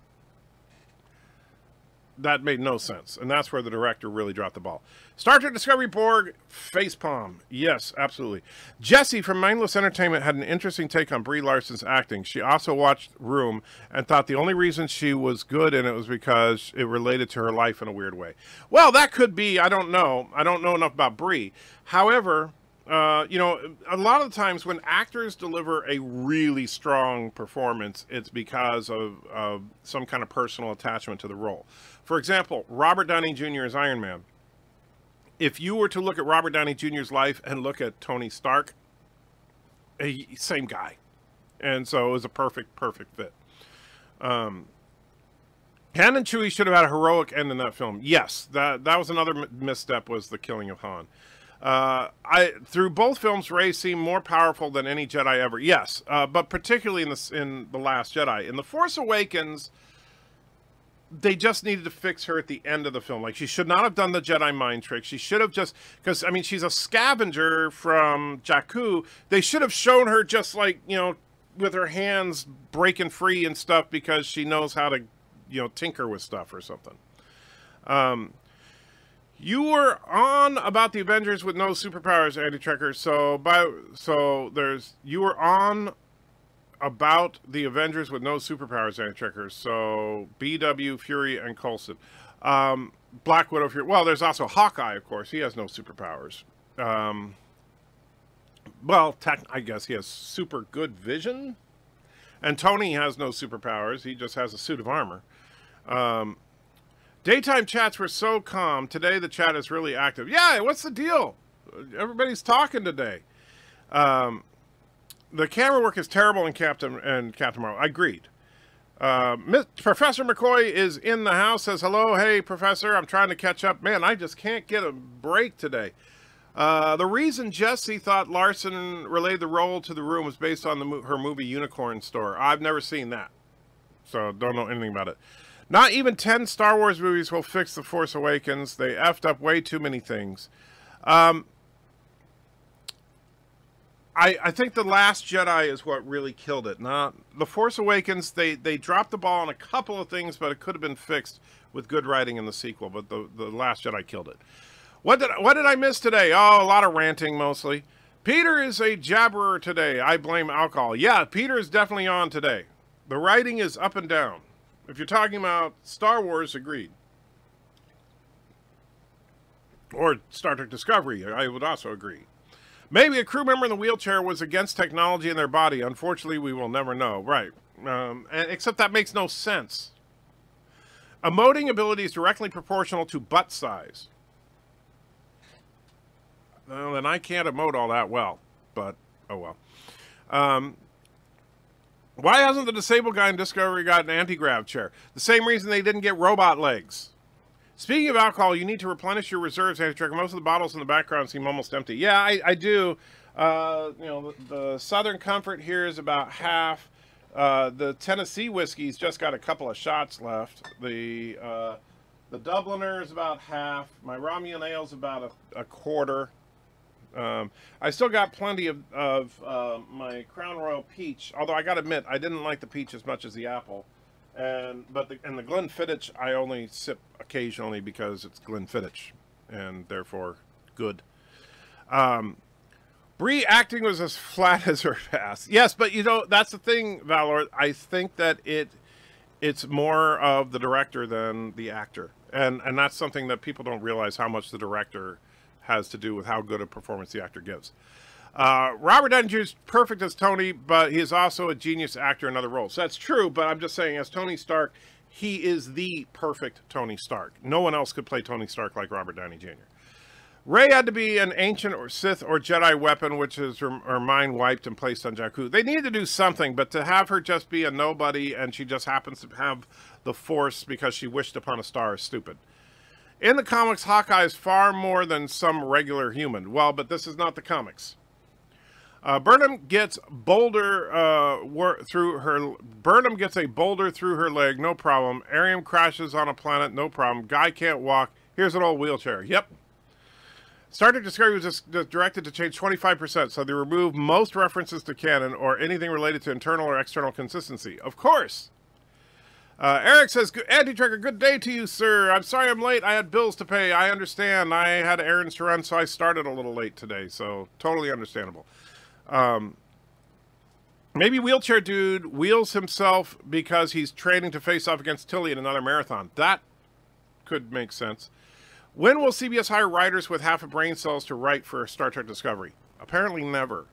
That made no sense, and that's where the director really dropped the ball. Star Trek Discovery Borg, facepalm. Yes, absolutely. Jessie from Mindless Entertainment had an interesting take on Brie Larson's acting. She also watched Room and thought the only reason she was good in it was because it related to her life in a weird way. Well, that could be. I don't know. I don't know enough about Brie. However, you know, a lot of the times when actors deliver a really strong performance, it's because of some kind of personal attachment to the role. For example, Robert Downey Jr. as Iron Man. If you were to look at Robert Downey Jr.'s life and look at Tony Stark, same guy. And so it was a perfect fit. Han and Chewie should have had a heroic end in that film. Yes, that was another misstep, was the killing of Han. Through both films, Rey seemed more powerful than any Jedi ever. Yes, but particularly in the Last Jedi. In The Force Awakens, they just needed to fix her at the end of the film. Like, she should not have done the Jedi mind trick. She should have just, because, I mean, she's a scavenger from Jakku. They should have shown her just, like, you know, with her hands breaking free and stuff, because she knows how to, you know, tinker with stuff or something. You were on about the Avengers with no superpowers, Andy Trekker. You were on about the Avengers with no superpowers, Andy Trekker. So BW, Fury, and Coulson. Black Widow, Fury. Well, there's also Hawkeye, of course. He has no superpowers. Well, I guess he has super good vision. And Tony has no superpowers. He just has a suit of armor. Daytime chats were so calm. Today the chat is really active. Yeah, what's the deal? Everybody's talking today. The camera work is terrible in Captain Marvel. I agreed. Professor McCoy is in the house. Says hello. Hey, Professor. I'm trying to catch up. Man, I just can't get a break today. The reason Jesse thought Larson relayed the role to the room was based on her movie Unicorn Store. I've never seen that, so don't know anything about it. Not even 10 Star Wars movies will fix The Force Awakens. They effed up way too many things. I think The Last Jedi is what really killed it. Not The Force Awakens. They dropped the ball on a couple of things, but it could have been fixed with good writing in the sequel. But the Last Jedi killed it. What did I miss today? Oh, a lot of ranting mostly. Peter is a jabberer today. I blame alcohol. Yeah, Peter is definitely on today. The writing is up and down. If you're talking about Star Wars, agreed. Or Star Trek Discovery, I would also agree. Maybe a crew member in the wheelchair was against technology in their body. Unfortunately, we will never know. Right. Except that makes no sense. Emoting ability is directly proportional to butt size. Well, then I can't emote all that well. But, oh well. Why hasn't the disabled guy in Discovery got an anti-grav chair? The same reason they didn't get robot legs. Speaking of alcohol, you need to replenish your reserves, Andy Trekker. Most of the bottles in the background seem almost empty. Yeah, I do. You know, the Southern Comfort here is about half. The Tennessee whiskey's just got a couple of shots left. The Dubliner is about half. My Romulan ale's about a quarter. I still got plenty of my Crown Royal Peach, although I gotta admit I didn't like the peach as much as the apple, and the Glenfiddich I only sip occasionally because it's Glenfiddich and therefore good. Brie acting was as flat as her past. Yes, but you know that's the thing, Valor. I think that it's more of the director than the actor, and that's something that people don't realize, how much the director has to do with how good a performance the actor gives. Robert Downey Jr. is perfect as Tony, but he is also a genius actor in other roles. So that's true, but I'm just saying, as Tony Stark, he is the perfect Tony Stark. No one else could play Tony Stark like Robert Downey Jr. Rey had to be an ancient or Sith or Jedi weapon, which is her mind wiped and placed on Jakku. They need to do something, but to have her just be a nobody and she just happens to have the Force because she wished upon a star is stupid. In the comics, Hawkeye is far more than some regular human. Well, but this is not the comics. Burnham gets a boulder through her leg, no problem. Arium crashes on a planet, no problem. Guy can't walk. Here's an old wheelchair. Yep. Star Trek Discovery was just directed to change 25%, so they removed most references to canon or anything related to internal or external consistency. Of course. Eric says, Andy Trekker, good day to you, sir. I'm sorry I'm late. I had bills to pay. I understand. I had errands to run, so I started a little late today. So, totally understandable. Maybe Wheelchair Dude wheels himself because he's training to face off against Tilly in another marathon. That could make sense. When will CBS hire writers with half a brain cells to write for Star Trek Discovery? Apparently never.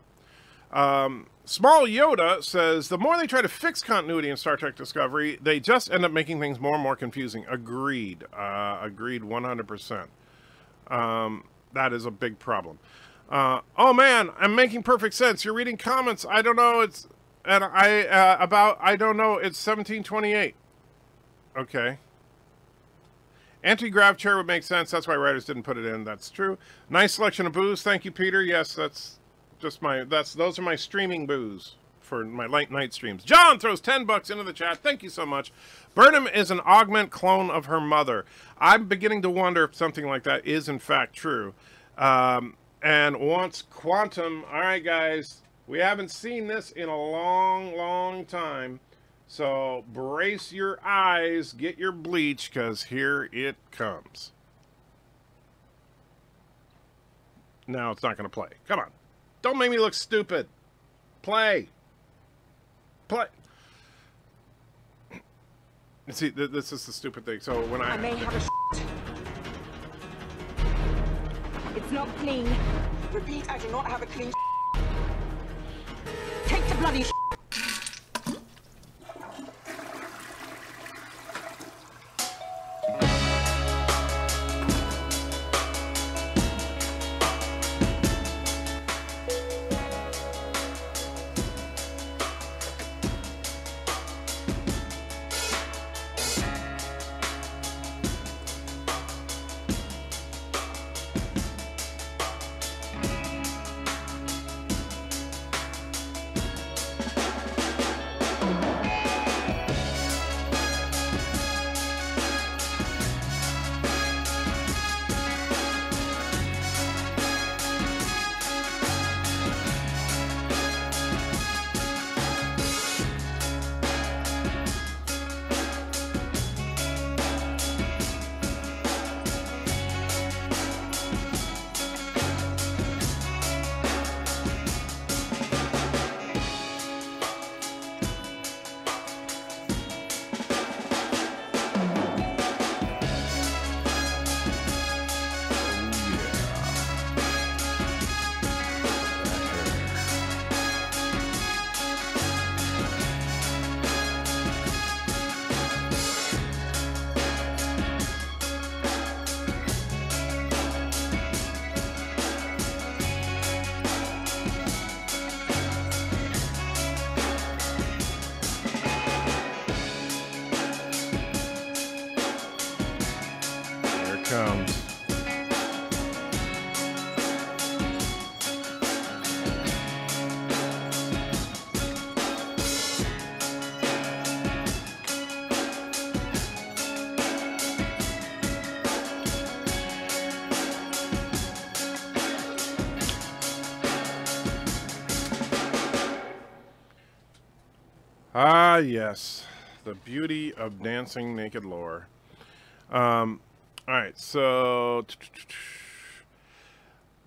Small Yoda says, the more they try to fix continuity in Star Trek Discovery, they just end up making things more and more confusing. Agreed. Agreed 100%. That is a big problem. Oh man, I'm making perfect sense. You're reading comments. I don't know. It's, and I don't know. It's 1728. Okay. Anti-grav chair would make sense. That's why writers didn't put it in. That's true. Nice selection of booze. Thank you, Peter. Yes, that's just my, those are my streaming booze for my late night streams. John throws $10 into the chat. Thank you so much. Burnham is an augment clone of her mother. I'm beginning to wonder if something like that is in fact true. And wants quantum. All right, guys, we haven't seen this in a long, long time. So brace your eyes, get your bleach, because here it comes. Now it's not going to play. Come on. Don't make me look stupid. Play. Play. See, this is the stupid thing. So when I
may have a It's not clean. Repeat, I do not have a clean Take the bloody
Ah, yes. The beauty of dancing naked lore. Alright, so...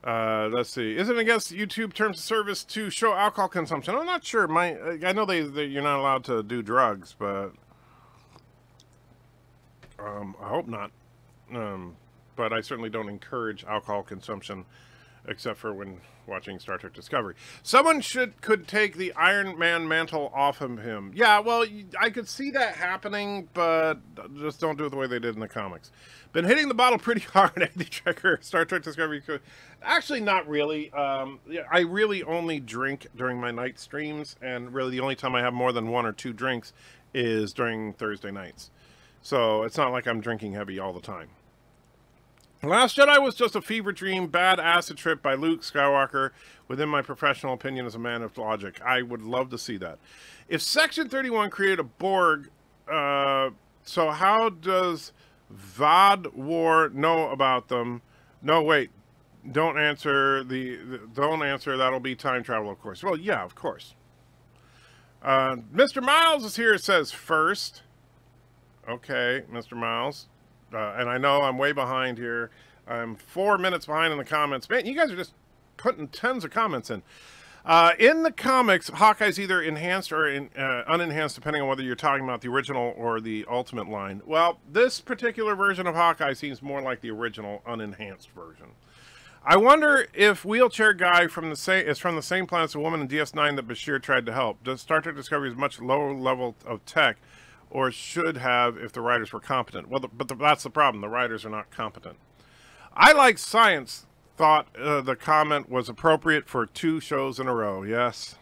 let's see. Is it against YouTube terms of service to show alcohol consumption? I'm not sure. I know you're not allowed to do drugs, but... I hope not. But I certainly don't encourage alcohol consumption, except for when watching Star Trek Discovery. Someone could take the Iron Man mantle off of him. Yeah, well, I could see that happening, but just don't do it the way they did in the comics. Been hitting the bottle pretty hard, Andy Trekker, Star Trek Discovery. Actually, not really. I really only drink during my night streams, and really the only time I have more than 1 or 2 drinks is during Thursday nights. So it's not like I'm drinking heavy all the time. Last Jedi was just a fever dream, bad acid trip by Luke Skywalker, within my professional opinion as a man of logic. I would love to see that. If Section 31 created a Borg, so how does VOD War know about them? No, wait. Don't answer don't answer. That'll be time travel, of course. Well, yeah, of course. Mr. Miles is here. It says first. Okay, Mr. Miles. And I know I'm way behind here. I'm 4 minutes behind in the comments. Man, you guys are just putting tons of comments in. In the comics, Hawkeye's either enhanced or unenhanced, depending on whether you're talking about the original or the Ultimate line. Well, this particular version of Hawkeye seems more like the original unenhanced version. I wonder if Wheelchair Guy is from the same planet as the woman in DS9 that Bashir tried to help. Does Star Trek Discovery is much lower level of tech, or should have if the writers were competent? Well, that's the problem. The writers are not competent. I Like Science thought the comment was appropriate for 2 shows in a row. Yes.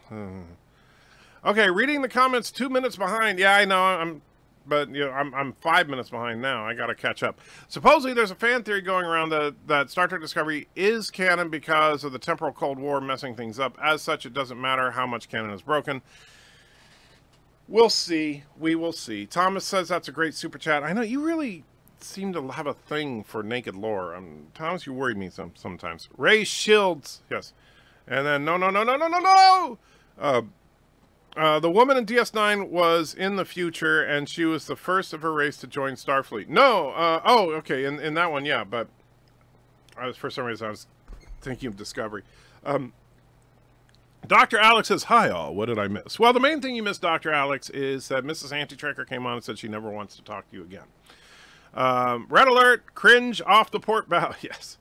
Okay, reading the comments 2 minutes behind. Yeah, I know. But you know, I'm 5 minutes behind now. I got to catch up. Supposedly, there's a fan theory going around that Star Trek Discovery is canon because of the temporal Cold War messing things up. As such, it doesn't matter how much canon is broken. We'll see. We will see. Thomas says that's a great super chat. I know you really seem to have a thing for naked lore. Thomas, you worry me sometimes. Ray Shields, yes. And then no. The woman in DS9 was in the future, and she was the first of her race to join Starfleet. No, oh, okay, in that one, yeah, but for some reason I was thinking of Discovery. Dr. Alex says, hi all, what did I miss? Well, the main thing you missed, Dr. Alex, is that Mrs. Anti-Tracker came on and said she never wants to talk to you again. Red alert, cringe off the port bow, yes.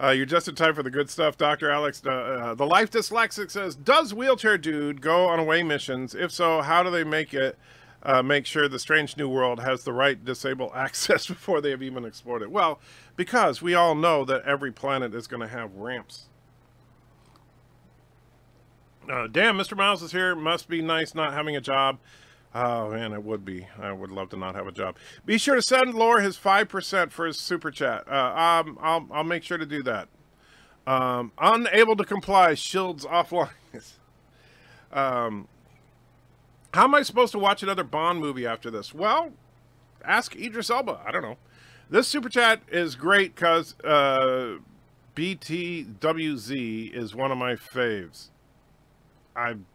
You're just in time for the good stuff, Dr. Alex. The Life Dyslexic says, does Wheelchair Dude go on away missions? If so, how do they make sure the strange new world has the right disabled access before they have even explored it? Well, because we all know that every planet is going to have ramps. Damn, Mr. Miles is here. Must be nice not having a job. Oh, man, it would be. I would love to not have a job. Be sure to send Lore his 5% for his super chat. I'll make sure to do that. Unable to comply. Shields offline. How am I supposed to watch another Bond movie after this? Well, ask Idris Elba. I don't know. This super chat is great because BTWZ is one of my faves. I'm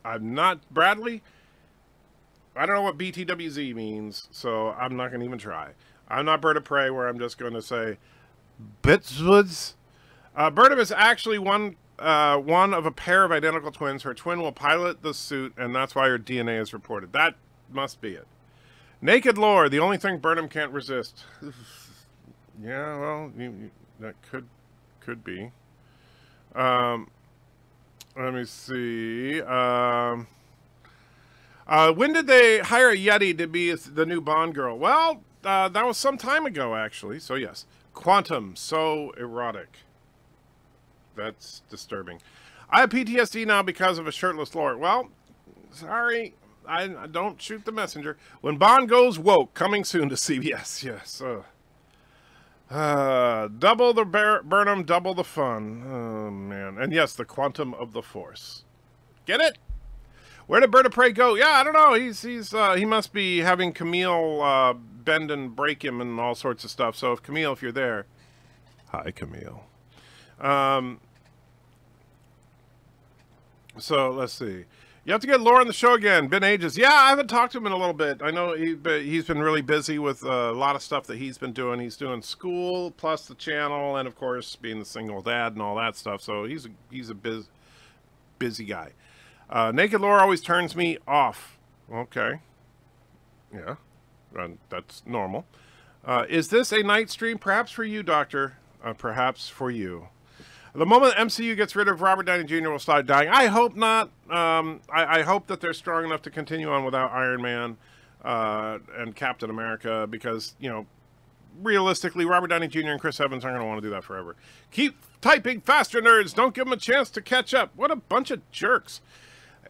not Bradley. I don't know what BTWZ means, so I'm not going to even try. I'm not Bird of Prey, where I'm just going to say Bitswoods. Birdom is actually one of a pair of identical twins. Her twin will pilot the suit, and that's why her DNA is reported. That must be it. Naked Lore, the only thing Birdom can't resist. Yeah, well, that could be. Let me see. When did they hire a Yeti to be the new Bond girl? Well, that was some time ago, actually. So, yes. Quantum, so erotic. That's disturbing. I have PTSD now because of a shirtless Lord. Well, sorry. I don't shoot the messenger. When Bond goes woke, coming soon to CBS. Yes. Double the Burnham, double the fun. Oh, man. And yes, the Quantum of the Force. Get it? Where did Bird of Prey go? Yeah, I don't know. He must be having Camille bend and break him and all sorts of stuff. So if Camille, if you're there, hi Camille. So let's see. You have to get Laura on the show again. Been ages. Yeah, I haven't talked to him in a little bit. I know he's been really busy with a lot of stuff that he's been doing. He's doing school plus the channel, and of course being the single dad and all that stuff. So he's a busy guy. Naked Lore always turns me off. Okay. Yeah. That's normal. Is this a night stream? Perhaps for you, Doctor. Perhaps for you. The moment MCU gets rid of Robert Downey Jr. will start dying. I hope not. I hope that they're strong enough to continue on without Iron Man and Captain America because, you know, realistically, Robert Downey Jr. and Chris Evans aren't going to want to do that forever. Keep typing faster, nerds. Don't give them a chance to catch up. What a bunch of jerks.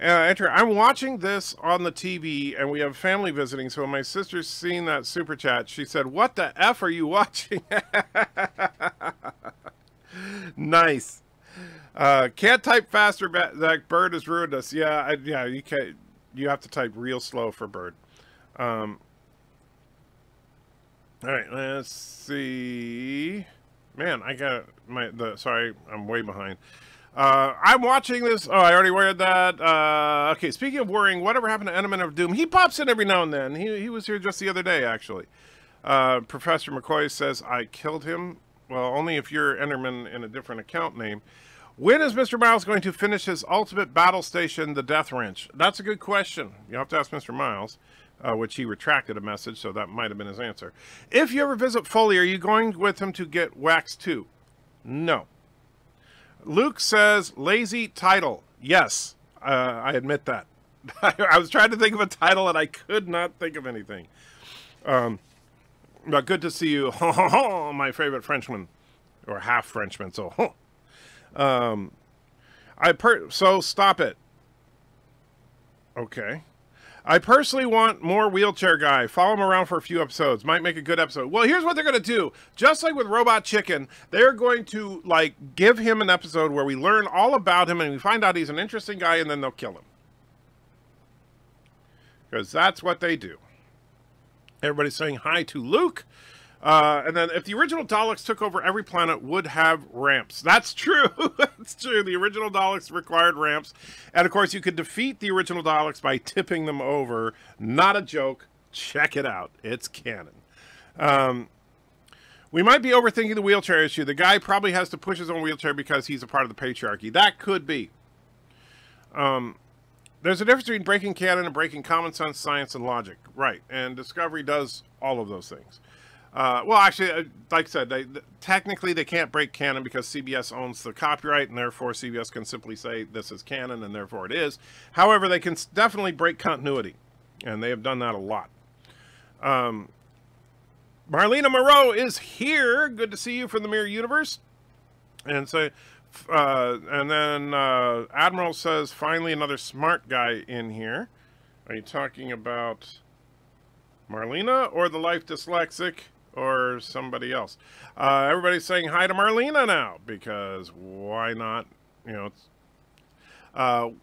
I'm watching this on the TV, and we have family visiting, so when my sister's seeing that super chat, she said, what the F are you watching? Nice. Can't type faster, that Bird has ruined us. Yeah, you can't. You have to type real slow for Bird. All right, let's see. Man, I got sorry, I'm way behind. I'm watching this. Oh, I already read that. Okay, speaking of worrying, whatever happened to Enderman of Doom? He pops in every now and then. He was here just the other day, actually. Professor McCoy says, I killed him. Well, only if you're Enderman in a different account name. When is Mr. Miles going to finish his ultimate battle station, the Death Wrench? That's a good question. You have to ask Mr. Miles, which he retracted a message, so that might have been his answer. If you ever visit Foley, are you going with him to get Wax 2? No. Luke says, lazy title. Yes, I admit that. I was trying to think of a title and I could not think of anything. But good to see you, my favorite Frenchman, or half Frenchman. So, so stop it. Okay. I personally want more wheelchair guy. Follow him around for a few episodes. Might make a good episode. Well, here's what they're going to do. Just like with Robot Chicken, they're going to, like, give him an episode where we learn all about him and we find out he's an interesting guy, and then they'll kill him. Because that's what they do. Everybody's saying hi to Luke. And then if the original Daleks took over, every planet would have ramps. That's true. That's true. The original Daleks required ramps. And, of course, you could defeat the original Daleks by tipping them over. Not a joke. Check it out. It's canon. We might be overthinking the wheelchair issue. The guy probably has to push his own wheelchair because he's a part of the patriarchy. That could be. There's a difference between breaking canon and breaking common sense, science, and logic. Right. And Discovery does all of those things. Well, actually, like I said, technically they can't break canon because CBS owns the copyright, and therefore CBS can simply say this is canon, and therefore it is. However, they can definitely break continuity, and they have done that a lot. Marlena Moreau is here. Good to see you from the Mirror Universe. And so, and then Admiral says, finally another smart guy in here. Are you talking about Marlena or the Life Dyslexic? Or somebody else. Everybody's saying hi to Marlena now, because why not? You know, it's,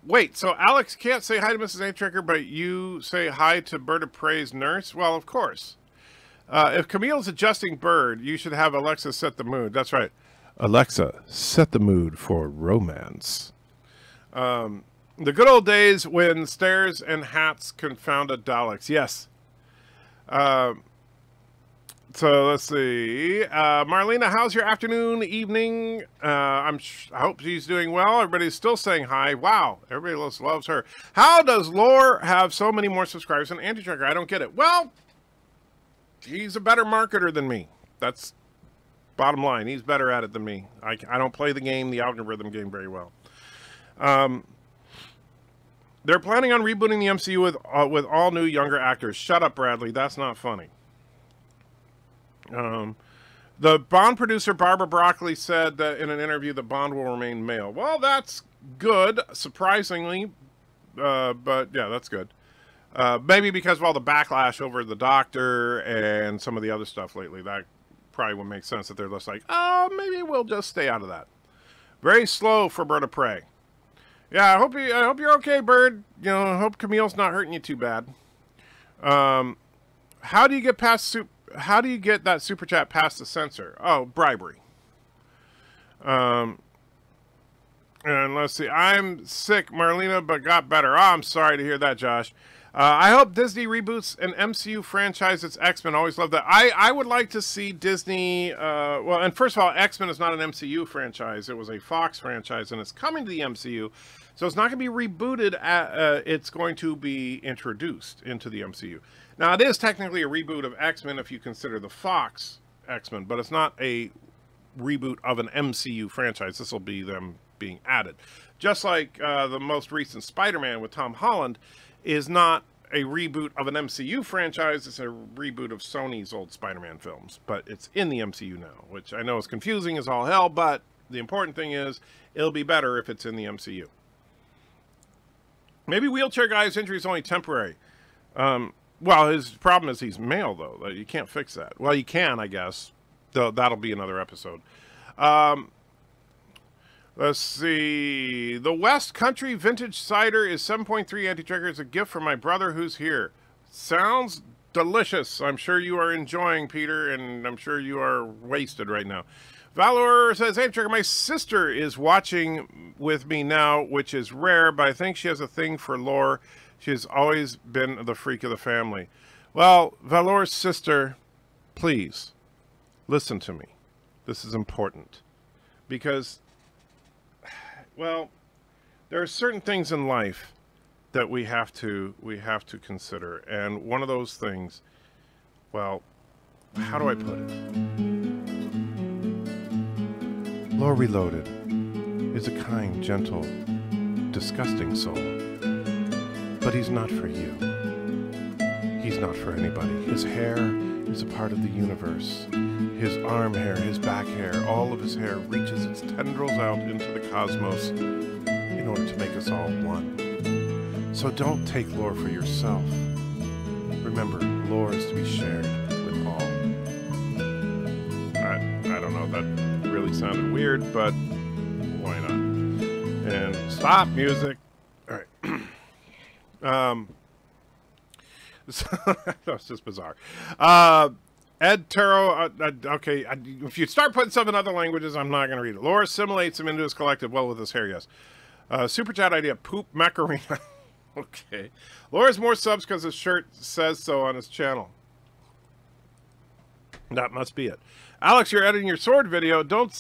wait, so Alex can't say hi to Mrs. A-Tricker, but you say hi to BIRDOPREY's nurse? Well, of course. If Camille's adjusting Bird, you should have Alexa set the mood. That's right. Alexa, set the mood for romance. The good old days when stairs and hats confounded Daleks. Yes. So let's see. Marlena, how's your afternoon, evening? I hope she's doing well. Everybody's still saying hi. Wow, everybody loves her. How does Lore have so many more subscribers than Anti-Tracker? I don't get it. Well, he's a better marketer than me. That's bottom line. He's better at it than me. I don't play the game, the algorithm game, very well. They're planning on rebooting the MCU with all new younger actors. Shut up, Bradley. That's not funny. The Bond producer Barbara Broccoli said that in an interview that Bond will remain male. Well, that's good, surprisingly, but yeah, that's good. Maybe because of all the backlash over the Doctor and some of the other stuff lately, that probably would make sense that they're just like, oh, maybe we'll just stay out of that. Very slow for BIRDOPREY. Yeah, I hope you're okay, Bird. You know, I hope Camille's not hurting you too bad. How do you get past How do you get that super chat past the censor? Oh, bribery. And let's see. I'm sick, Marlena, but got better. Oh, I'm sorry to hear that, Josh. I hope Disney reboots an MCU franchise. It's X-Men. Always love that. I would like to see Disney... well, and first of all, X-Men is not an MCU franchise. It was a Fox franchise, and it's coming to the MCU. So it's not going to be rebooted. It's going to be introduced into the MCU. Now, it is technically a reboot of X-Men if you consider the Fox X-Men, but it's not a reboot of an MCU franchise. This will be them being added. Just like the most recent Spider-Man with Tom Holland is not a reboot of an MCU franchise. It's a reboot of Sony's old Spider-Man films, but it's in the MCU now, which I know is confusing as all hell, but the important thing is it'll be better if it's in the MCU. Maybe Wheelchair Guy's injury is only temporary. Well, his problem is he's male, though. You can't fix that. Well, you can, I guess. That'll be another episode. Let's see. The West Country Vintage Cider is 7.3 anti-trigger. It's a gift from my brother who's here. Sounds delicious. I'm sure you are enjoying, Peter, and I'm sure you are wasted right now. Valor says, hey, Trigger, my sister is watching with me now, which is rare, but I think she has a thing for lore. She's always been the freak of the family. Well, Valor's sister, please, listen to me. This is important. Because, well, there are certain things in life that we have to consider. And one of those things, well, how do I put it? Lore Reloaded is a kind, gentle, disgusting soul. But he's not for you. He's not for anybody. His hair is a part of the universe. His arm hair, his back hair, all of his hair reaches its tendrils out into the cosmos in order to make us all one. So don't take lore for yourself. Remember, lore is to be shared with all. I don't know, that really sounded weird, but why not? And stop music. All right. That's just bizarre. Ed Turo, okay, if you start putting stuff in other languages, I'm not going to read it. Lore assimilates him into his collective. Well, with his hair, yes. Super chat idea, poop Macarena. Okay. Lore has more subs because his shirt says so on his channel. That must be it. Alex, you're editing your sword video. Don't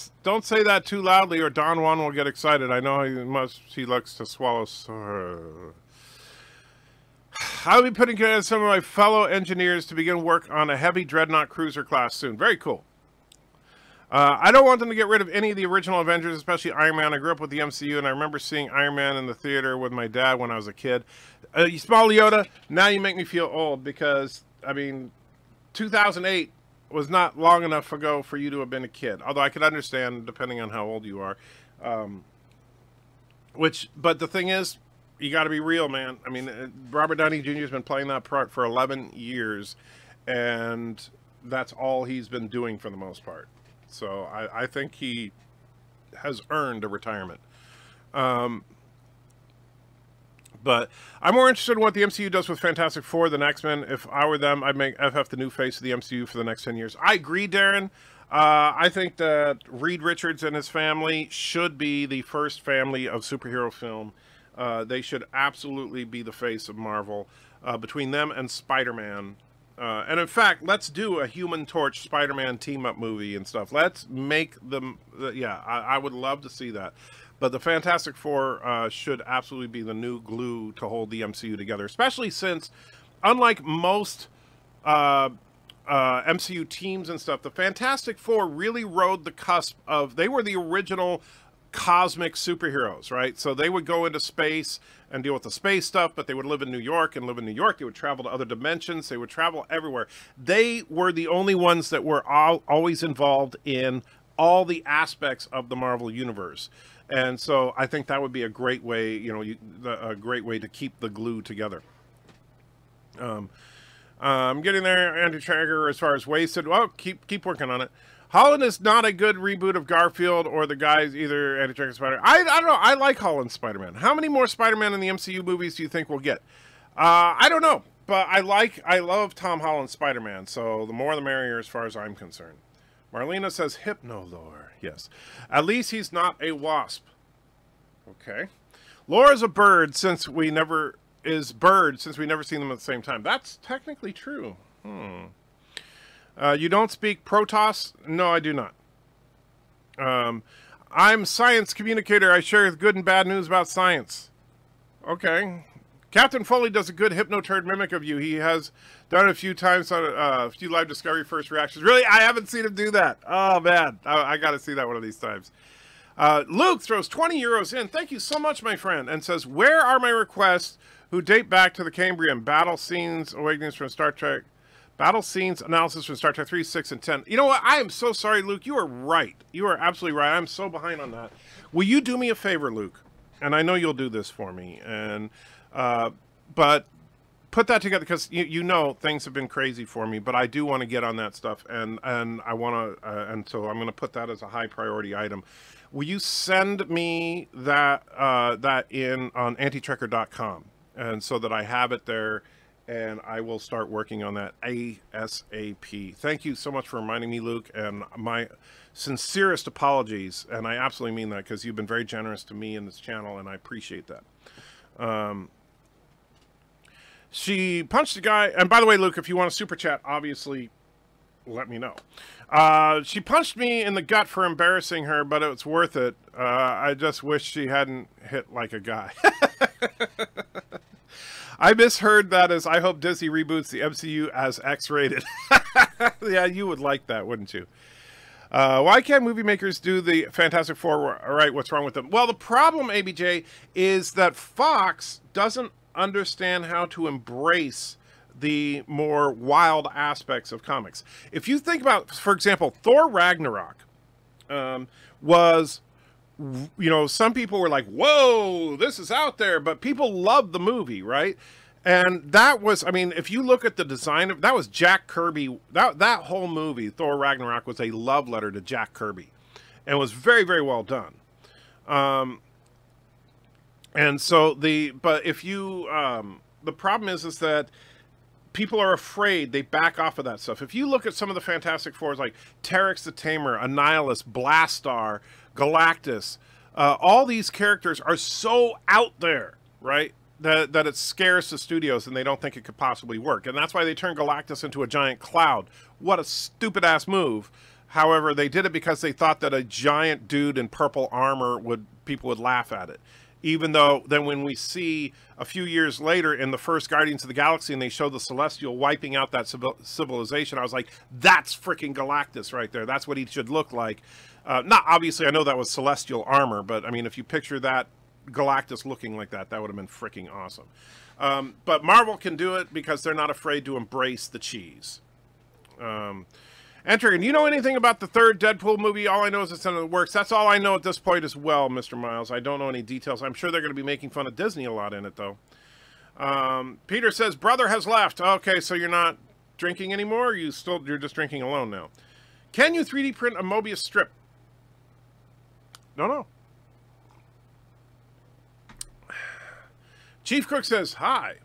say that too loudly or Don Juan will get excited. I know he likes to swallow sword. I'll be putting together some of my fellow engineers to begin work on a heavy dreadnought cruiser class soon. Very cool. I don't want them to get rid of any of the original Avengers, especially Iron Man. I grew up with the MCU, and I remember seeing Iron Man in the theater with my dad when I was a kid. You small Yoda, now you make me feel old because, I mean, 2008 was not long enough ago for you to have been a kid. Although I could understand, depending on how old you are. But the thing is, you got to be real, man. I mean, Robert Downey Jr. has been playing that part for 11 years, and that's all he's been doing for the most part. So I think he has earned a retirement. But I'm more interested in what the MCU does with Fantastic Four than X-Men. If I were them, I'd make FF the new face of the MCU for the next 10 years. I agree, Darren. I think that Reed Richards and his family should be the first family of superhero film. They should absolutely be the face of Marvel. Between them and Spider-Man. And in fact, let's do a Human Torch Spider-Man team-up movie and stuff. Let's make them... yeah, I would love to see that. But the Fantastic Four should absolutely be the new glue to hold the MCU together. Especially since, unlike most MCU teams and stuff, the Fantastic Four really rode the cusp of... They were the original cosmic superheroes, right? So they would go into space and deal with the space stuff, but they would live in New York, and live in New York. They would travel to other dimensions. They would travel everywhere. They were the only ones that were always involved in all the aspects of the Marvel Universe. And so I think that would be a great way, you know, a great way to keep the glue together. I'm getting there, Andy Traeger, as far as Wasted. Well, keep working on it. Holland is not a good reboot of Garfield or the guys, either Andy Traeger Spider. I don't know. I like Holland's Spider-Man. How many more Spider-Man in the MCU movies do you think we'll get? I don't know, but I love Tom Holland's Spider-Man, so the more the merrier as far as I'm concerned. Marlena says Hypno-Lore. Yes. At least he's not a wasp. Okay. Lore is a bird since we never seen them at the same time. That's technically true. You don't speak Protoss? No, I do not. I'm science communicator. I share good and bad news about science. Okay. Captain Foley does a good Hypno-Turd mimic of you. He has done it a few times on a few live Discovery first reactions. Really? I haven't seen him do that. Oh, man. I got to see that one of these times. Luke throws 20 euros in. Thank you so much, my friend. And says, where are my requests who date back to the Cambrian? Battle scenes, awakenings from Star Trek. Battle scenes analysis from Star Trek 3, 6, and 10. You know what? I am so sorry, Luke. You are right. You are absolutely right. I'm so behind on that. Will you do me a favor, Luke? And I know you'll do this for me. And but put that together, because you know things have been crazy for me. But I do want to get on that stuff, and I want to, and so I'm going to put that as a high priority item. Will you send me that in on antitrekker.com, and so that I have it there. And I will start working on that ASAP. Thank you so much for reminding me, Luke, and my sincerest apologies. And I absolutely mean that, because you've been very generous to me in this channel, and I appreciate that. She punched a guy. And by the way, Luke, if you want a super chat, obviously, let me know. She punched me in the gut for embarrassing her, but it's worth it. I just wish she hadn't hit like a guy. I misheard that as I hope Disney reboots the MCU as X-rated. Yeah, you would like that, wouldn't you? Why can't movie makers do the Fantastic Four right? What's wrong with them? Well, the problem, ABJ, is that Fox doesn't understand how to embrace the more wild aspects of comics. If you think about, for example, Thor Ragnarok was, you know, some people were like, whoa, this is out there, but people loved the movie, right? And that was, I mean, if you look at the design of, that was Jack Kirby, that whole movie, Thor Ragnarok, was a love letter to Jack Kirby. And was very, very well done. And so but if you, the problem is that people are afraid, they back off of that stuff. If you look at some of the Fantastic Fours, like Terex the Tamer, Annihilus, Blastar, Galactus, all these characters are so out there, right? That it scares the studios and they don't think it could possibly work. And that's why they turned Galactus into a giant cloud. What a stupid-ass move. However, they did it because they thought that a giant dude in purple armor people would laugh at it. Even though then when we see a few years later in the first Guardians of the Galaxy and they show the Celestial wiping out that civilization, I was like, that's freaking Galactus right there. That's what he should look like. Not obviously, I know that was Celestial armor, but I mean, if you picture that Galactus looking like that, that would have been freaking awesome. But Marvel can do it because they're not afraid to embrace the cheese. Enter, and you know anything about the third Deadpool movie? All I know is it's in the works. That's all I know at this point as well, Mr. Miles. I don't know any details. I'm sure they're going to be making fun of Disney a lot in it, though. Peter says, brother has left. Okay, so you're not drinking anymore? Or you're just drinking alone now? Can you 3D print a Mobius strip? No. Chief Cook says, hi.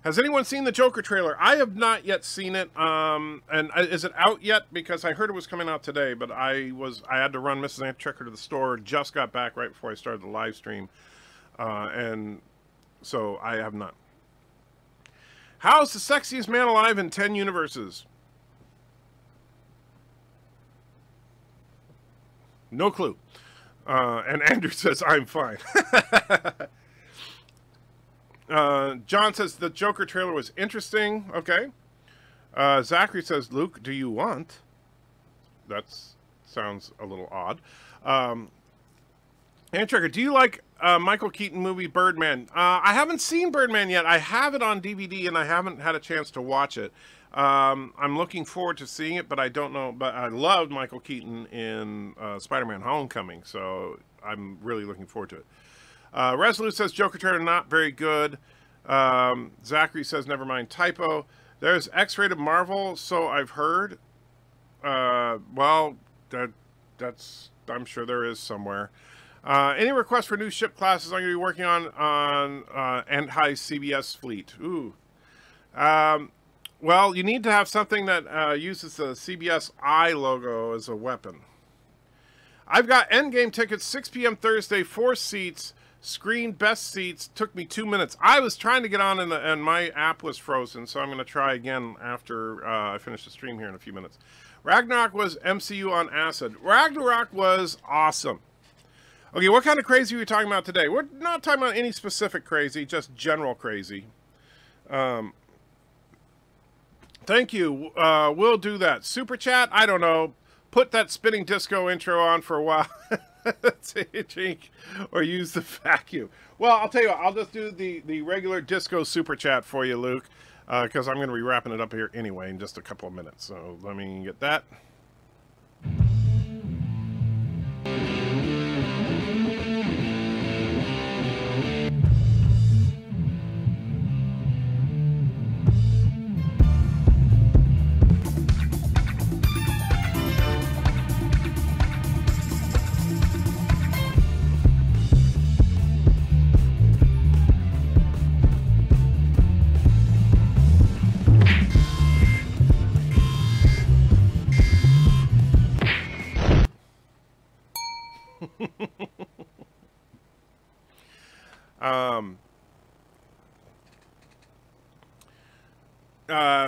Has anyone seen the Joker trailer? I have not yet seen it. And is it out yet? Because I heard it was coming out today, but I had to run Mrs. Aunt Checker to the store. Just got back right before I started the live stream. And so I have not. How's the sexiest man alive in 10 universes? No clue. And Andrew says, I'm fine. John says the Joker trailer was interesting. Okay. Zachary says, Luke, do you want? That sounds a little odd. Antrekker, do you like Michael Keaton movie Birdman? I haven't seen Birdman yet. I have it on DVD and I haven't had a chance to watch it. I'm looking forward to seeing it, but I don't know. But I loved Michael Keaton in Spider-Man Homecoming, so I'm really looking forward to it. Resolute says Joker trailer not very good. Zachary says never mind, typo. There's X-rated Marvel, so I've heard. Well, that's I'm sure there is somewhere. Any requests for new ship classes I'm going to be working on anti-CBS fleet? Ooh. Well, you need to have something that uses the CBS I logo as a weapon. I've got Endgame tickets, 6 p.m. Thursday, 4 seats. Screen best seats, took me 2 minutes. I was trying to get on and my app was frozen, so I'm going to try again after I finish the stream here in a few minutes. Ragnarok was MCU on acid. Ragnarok was awesome. Okay, what kind of crazy are we talking about today? We're not talking about any specific crazy, just general crazy. Thank you. We'll do that. Super chat, I don't know. Put that spinning disco intro on for a while. Or use the vacuum. Well, I'll tell you what, I'll just do the regular disco super chat for you, Luke, because I'm going to be wrapping it up here anyway in just a couple of minutes. So let me get that.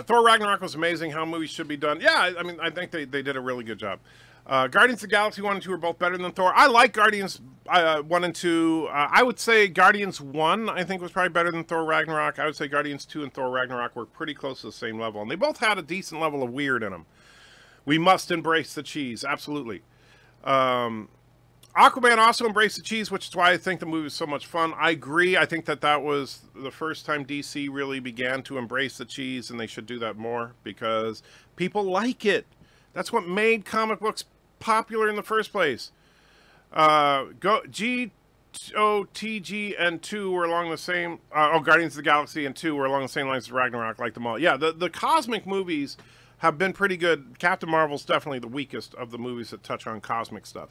Thor Ragnarok was amazing. How movies should be done. Yeah, I mean, I think they did a really good job. Guardians of the Galaxy 1 and 2 are both better than Thor. I like Guardians 1 and 2. I would say Guardians 1, I think, was probably better than Thor Ragnarok. I would say Guardians 2 and Thor Ragnarok were pretty close to the same level. And they both had a decent level of weird in them. We must embrace the cheese. Absolutely. Aquaman also embraced the cheese, which is why I think the movie was so much fun. I agree. I think that that was the first time DC really began to embrace the cheese, and they should do that more because people like it. That's what made comic books popular in the first place. GOTG and 2 were along the same... Guardians of the Galaxy and 2 were along the same lines as Ragnarok, like them all. Yeah, the cosmic movies have been pretty good. Captain Marvel's definitely the weakest of the movies that touch on cosmic stuff.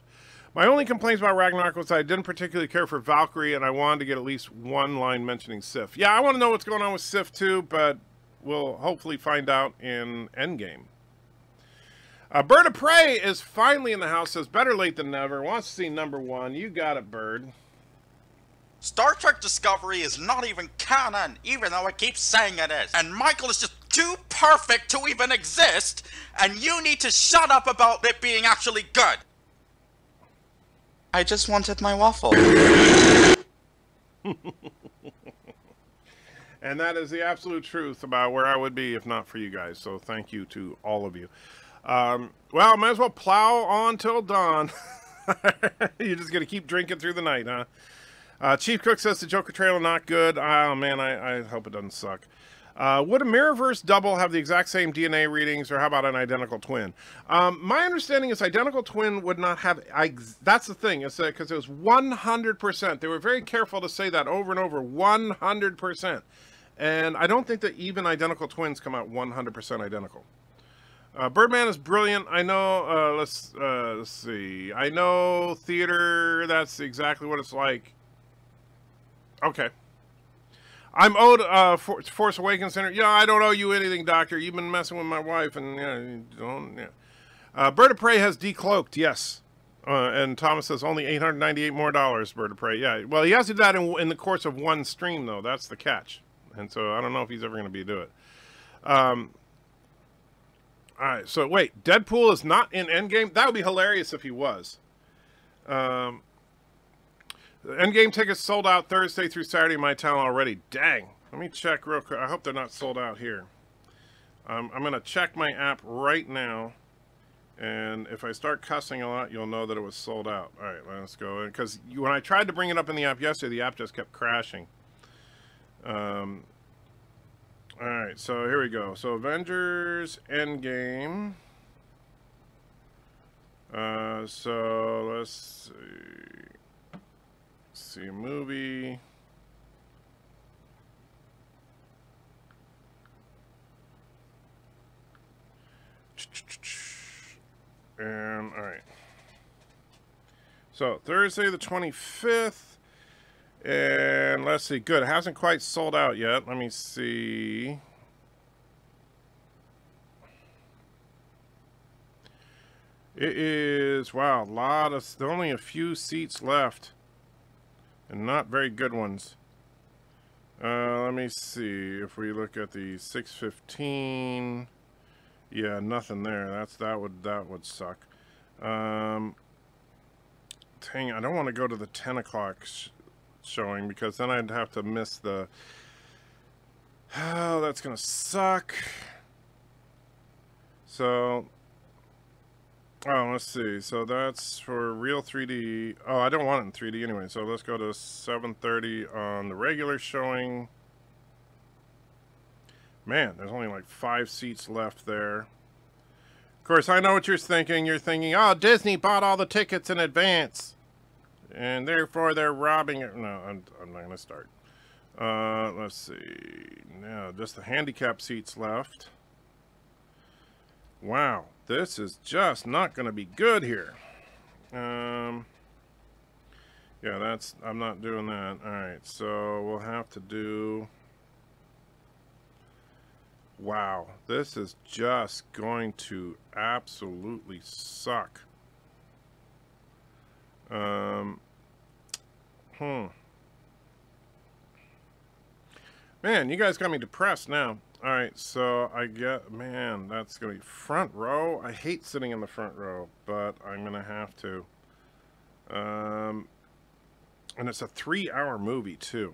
My only complaints about Ragnarok was I didn't particularly care for Valkyrie, and I wanted to get at least one line mentioning Sif. Yeah, I want to know what's going on with Sif too, but we'll hopefully find out in Endgame. BIRDOPREY is finally in the house, says better late than never, wants to see #1. You got it, Bird.
Star Trek Discovery is not even canon, even though it keeps saying it is. And Michael is just too perfect to even exist, and you need to shut up about it being actually good. I just wanted my waffle.
And that is the absolute truth about where I would be if not for you guys. So thank you to all of you. Well, might as well plow on till dawn. You're just going to keep drinking through the night, huh? Chief Cook says the Joker trailer not good. Oh, man, I hope it doesn't suck. Would a Mirrorverse double have the exact same DNA readings, or how about an identical twin? My understanding is identical twin would not have... that's the thing, is because it was 100%. They were very careful to say that over and over, 100%. And I don't think that even identical twins come out 100% identical. Birdman is brilliant. I know, let's see. I know theater, that's exactly what it's like. Okay. I'm owed Force Awakens Center. Yeah, I don't owe you anything, Doctor. You've been messing with my wife, and yeah, you don't. Yeah. BIRDOPREY has decloaked. Yes, and Thomas says only $898 more. BIRDOPREY. Yeah. Well, he has to do that in the course of one stream, though. That's the catch. And so I don't know if he's ever going to be do it. All right. So wait, Deadpool is not in Endgame. That would be hilarious if he was. Endgame tickets sold out Thursday through Saturday in my town already. Dang. Let me check real quick. I hope they're not sold out here. I'm going to check my app right now. And if I start cussing a lot, you'll know that it was sold out. All right, let's go. Because when I tried to bring it up in the app yesterday, the app just kept crashing. All right, so here we go. So Avengers Endgame. So let's see a movie. And all right. So Thursday the 25th. And let's see. Good. It hasn't quite sold out yet. Let me see. It is, wow, there's only a few seats left. And not very good ones. Let me see. If we look at the 6:15, yeah, nothing there. That would suck. Dang, I don't want to go to the 10 o'clock showing because then I'd have to miss the... Oh, that's gonna suck. So... Oh, let's see. So that's for real 3D. Oh, I don't want it in 3D anyway. So let's go to 7:30 on the regular showing. Man, there's only like 5 seats left there. Of course, I know what you're thinking. You're thinking, oh, Disney bought all the tickets in advance, and therefore they're robbing it. No, I'm not going to start. Let's see. Now, just the handicap seats left. Wow, this is just not going to be good here. Yeah, I'm not doing that. All right, so we'll have to do... Wow, this is just going to absolutely suck. Man, you guys got me depressed now. All right, so I get, man, that's going to be front row. I hate sitting in the front row, but I'm going to have to. And it's a 3-hour movie, too.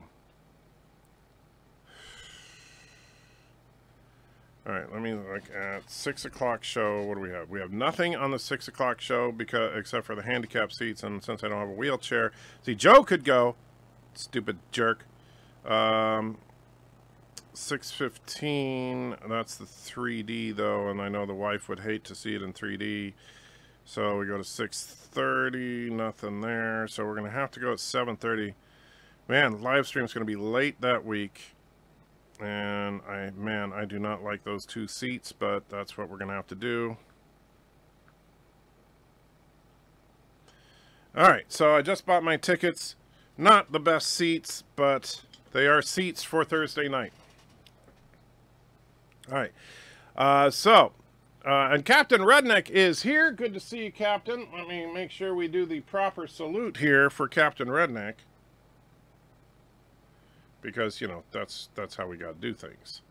All right, let me look at 6 o'clock show. What do we have? We have nothing on the 6 o'clock show because except for the handicap seats, and since I don't have a wheelchair, see, Joe could go. Stupid jerk. 6:15. That's the 3D though, and I know the wife would hate to see it in 3D. So we go to 6:30. Nothing there. So we're gonna have to go at 7:30. Man, live stream's gonna be late that week. And I do not like those 2 seats, but that's what we're going to have to do. All right, so I just bought my tickets. Not the best seats, but they are seats for Thursday night. All right. And Captain Redneck is here. Good to see you, Captain. Let me make sure we do the proper salute here for Captain Redneck. Because, you know, that's how we got to do things.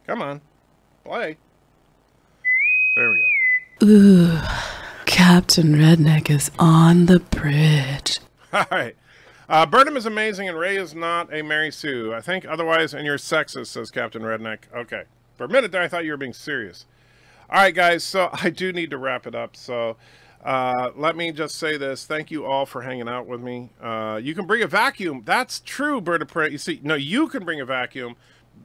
Come on. Play. There we go.
Ooh, Captain Redneck is on the bridge.
All right. Burnham is amazing and Ray is not a Mary Sue. I think otherwise, and you're sexist, says Captain Redneck. Okay. For a minute there, I thought you were being serious. All right, guys. So I do need to wrap it up. So... let me just say this. Thank you all for hanging out with me. You can bring a vacuum. That's true, BIRDOPREY. You see, no, you can bring a vacuum.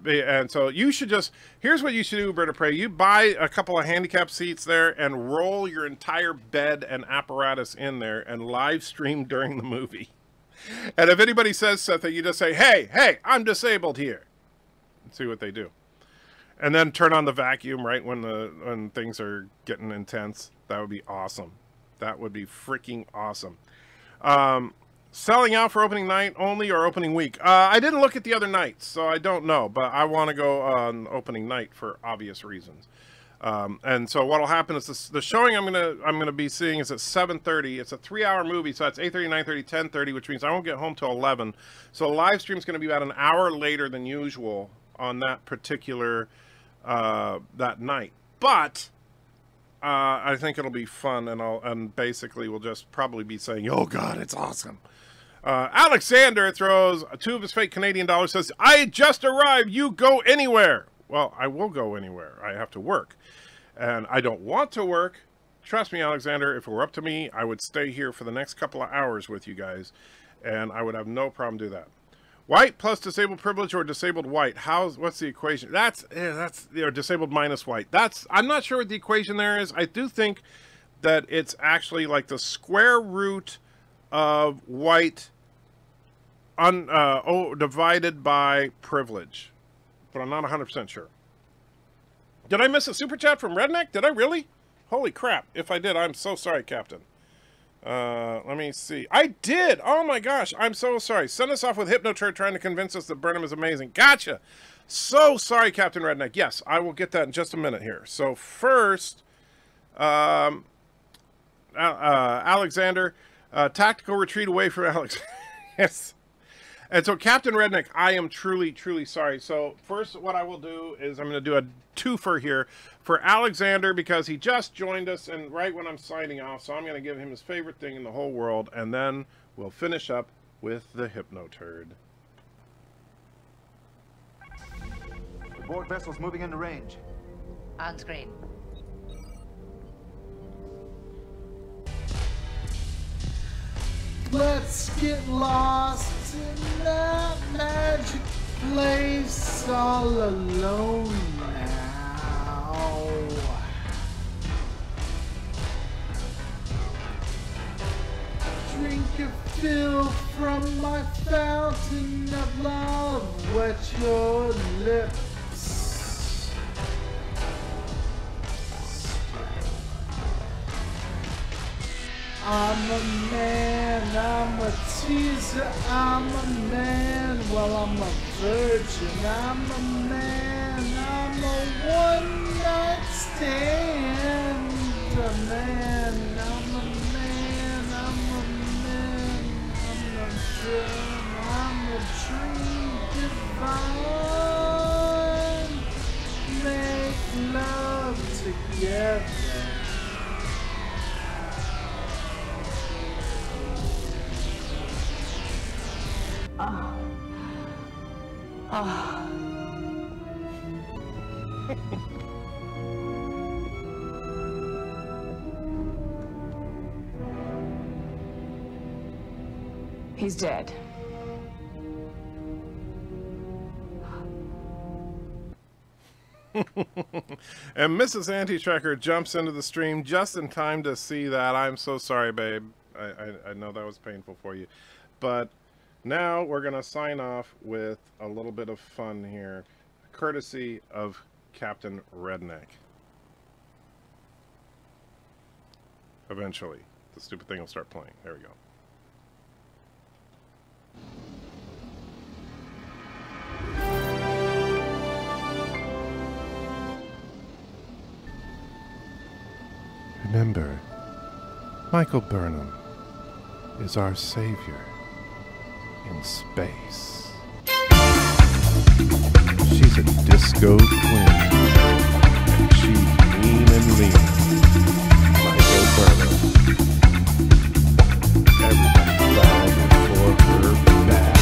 And so you should just, here's what you should do, BIRDOPREY. You buy a couple of handicap seats there and roll your entire bed and apparatus in there and live stream during the movie. And if anybody says something, you just say, hey, I'm disabled here. And see what they do. And then turn on the vacuum right when things are getting intense. That would be awesome. That would be freaking awesome. Selling out for opening night only or opening week? I didn't look at the other nights, so I don't know. But I want to go on opening night for obvious reasons. And so what'll happen is the showing I'm gonna be seeing is at 7:30. It's a 3-hour movie, so that's 8:30, 9:30, 10:30, which means I won't get home till 11. So the live stream's going to be about an hour later than usual on that particular that night. But I think it'll be fun, and basically we'll just probably be saying, "Oh God, it's awesome." Alexander throws 2 of his fake Canadian dollars. Says, "I just arrived. You go anywhere." Well, I will go anywhere. I have to work, and I don't want to work. Trust me, Alexander. If it were up to me, I would stay here for the next couple of hours with you guys, and I would have no problem do that. White plus disabled privilege or disabled white. What's the equation? That's disabled minus white. I'm not sure what the equation there is. I do think that it's actually like the square root of white divided by privilege. But I'm not 100% sure. Did I miss a super chat from Redneck? Did I really? Holy crap. If I did, I'm so sorry, Captain. Let me see. I did! Oh my gosh, I'm so sorry. Send us off with HypnoTurd trying to convince us that Burnham is amazing. Gotcha! So sorry, Captain Redneck. Yes, I will get that in just a minute here. So first, Alexander, tactical retreat away from Alex. Yes. And so, Captain Redneck, I am truly, truly sorry. So first, what I will do is I'm going to do a twofer here for Alexander because he just joined us and right when I'm signing off. So I'm going to give him his favorite thing in the whole world. And then we'll finish up with the HypnoTurd.
The board vessel's moving into range.
On screen.
Let's get lost in that magic place all alone now. Drink a fill from my fountain of love, wet your lips. I'm a man, I'm a teaser, I'm a man, well I'm a virgin, I'm a man, I'm a one-night stand, a man, I'm a man, I'm a man, I'm a dream, I'm a dream divine, make love together.
Ah. He's dead.
And Mrs. Anti-Tracker jumps into the stream just in time to see that. I'm so sorry, babe. I know that was painful for you. But now we're going to sign off with a little bit of fun here, courtesy of Captain Redneck. Eventually, the stupid thing will start playing. There we go. Remember, Michael Burnham is our savior in space. She's a disco queen, and she's mean and lean. Michael Burnham. Everybody bow before her back.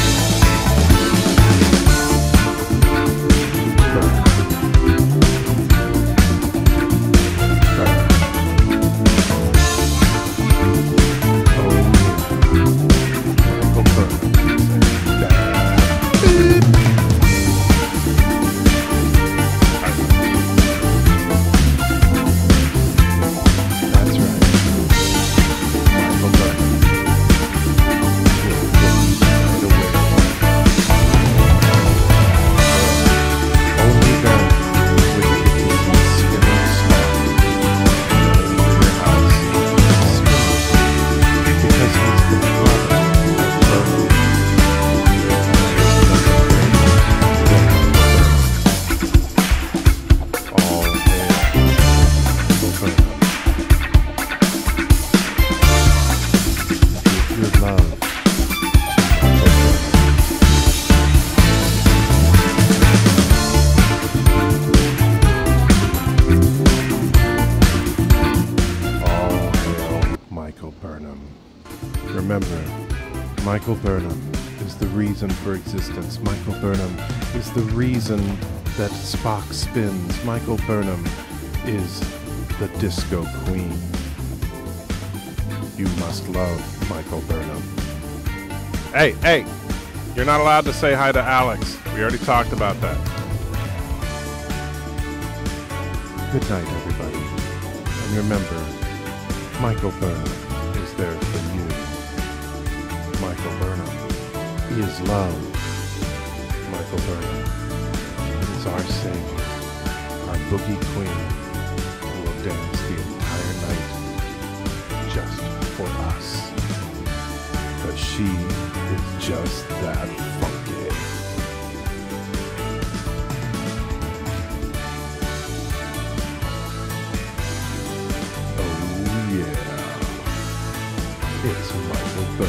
Burnham. Michael Burnham is the reason for existence. Michael Burnham is the reason that Spock spins. Michael Burnham is the disco queen. You must love Michael Burnham. Hey, you're not allowed to say hi to Alex. We already talked about that. Good night, everybody. And remember, Michael Burnham is there for you. Michael Burnham is love. Michael Burnham is our savior, our boogie queen, who will dance the entire night just for us. But she is just that funky. Oh yeah, it's Michael Burnham.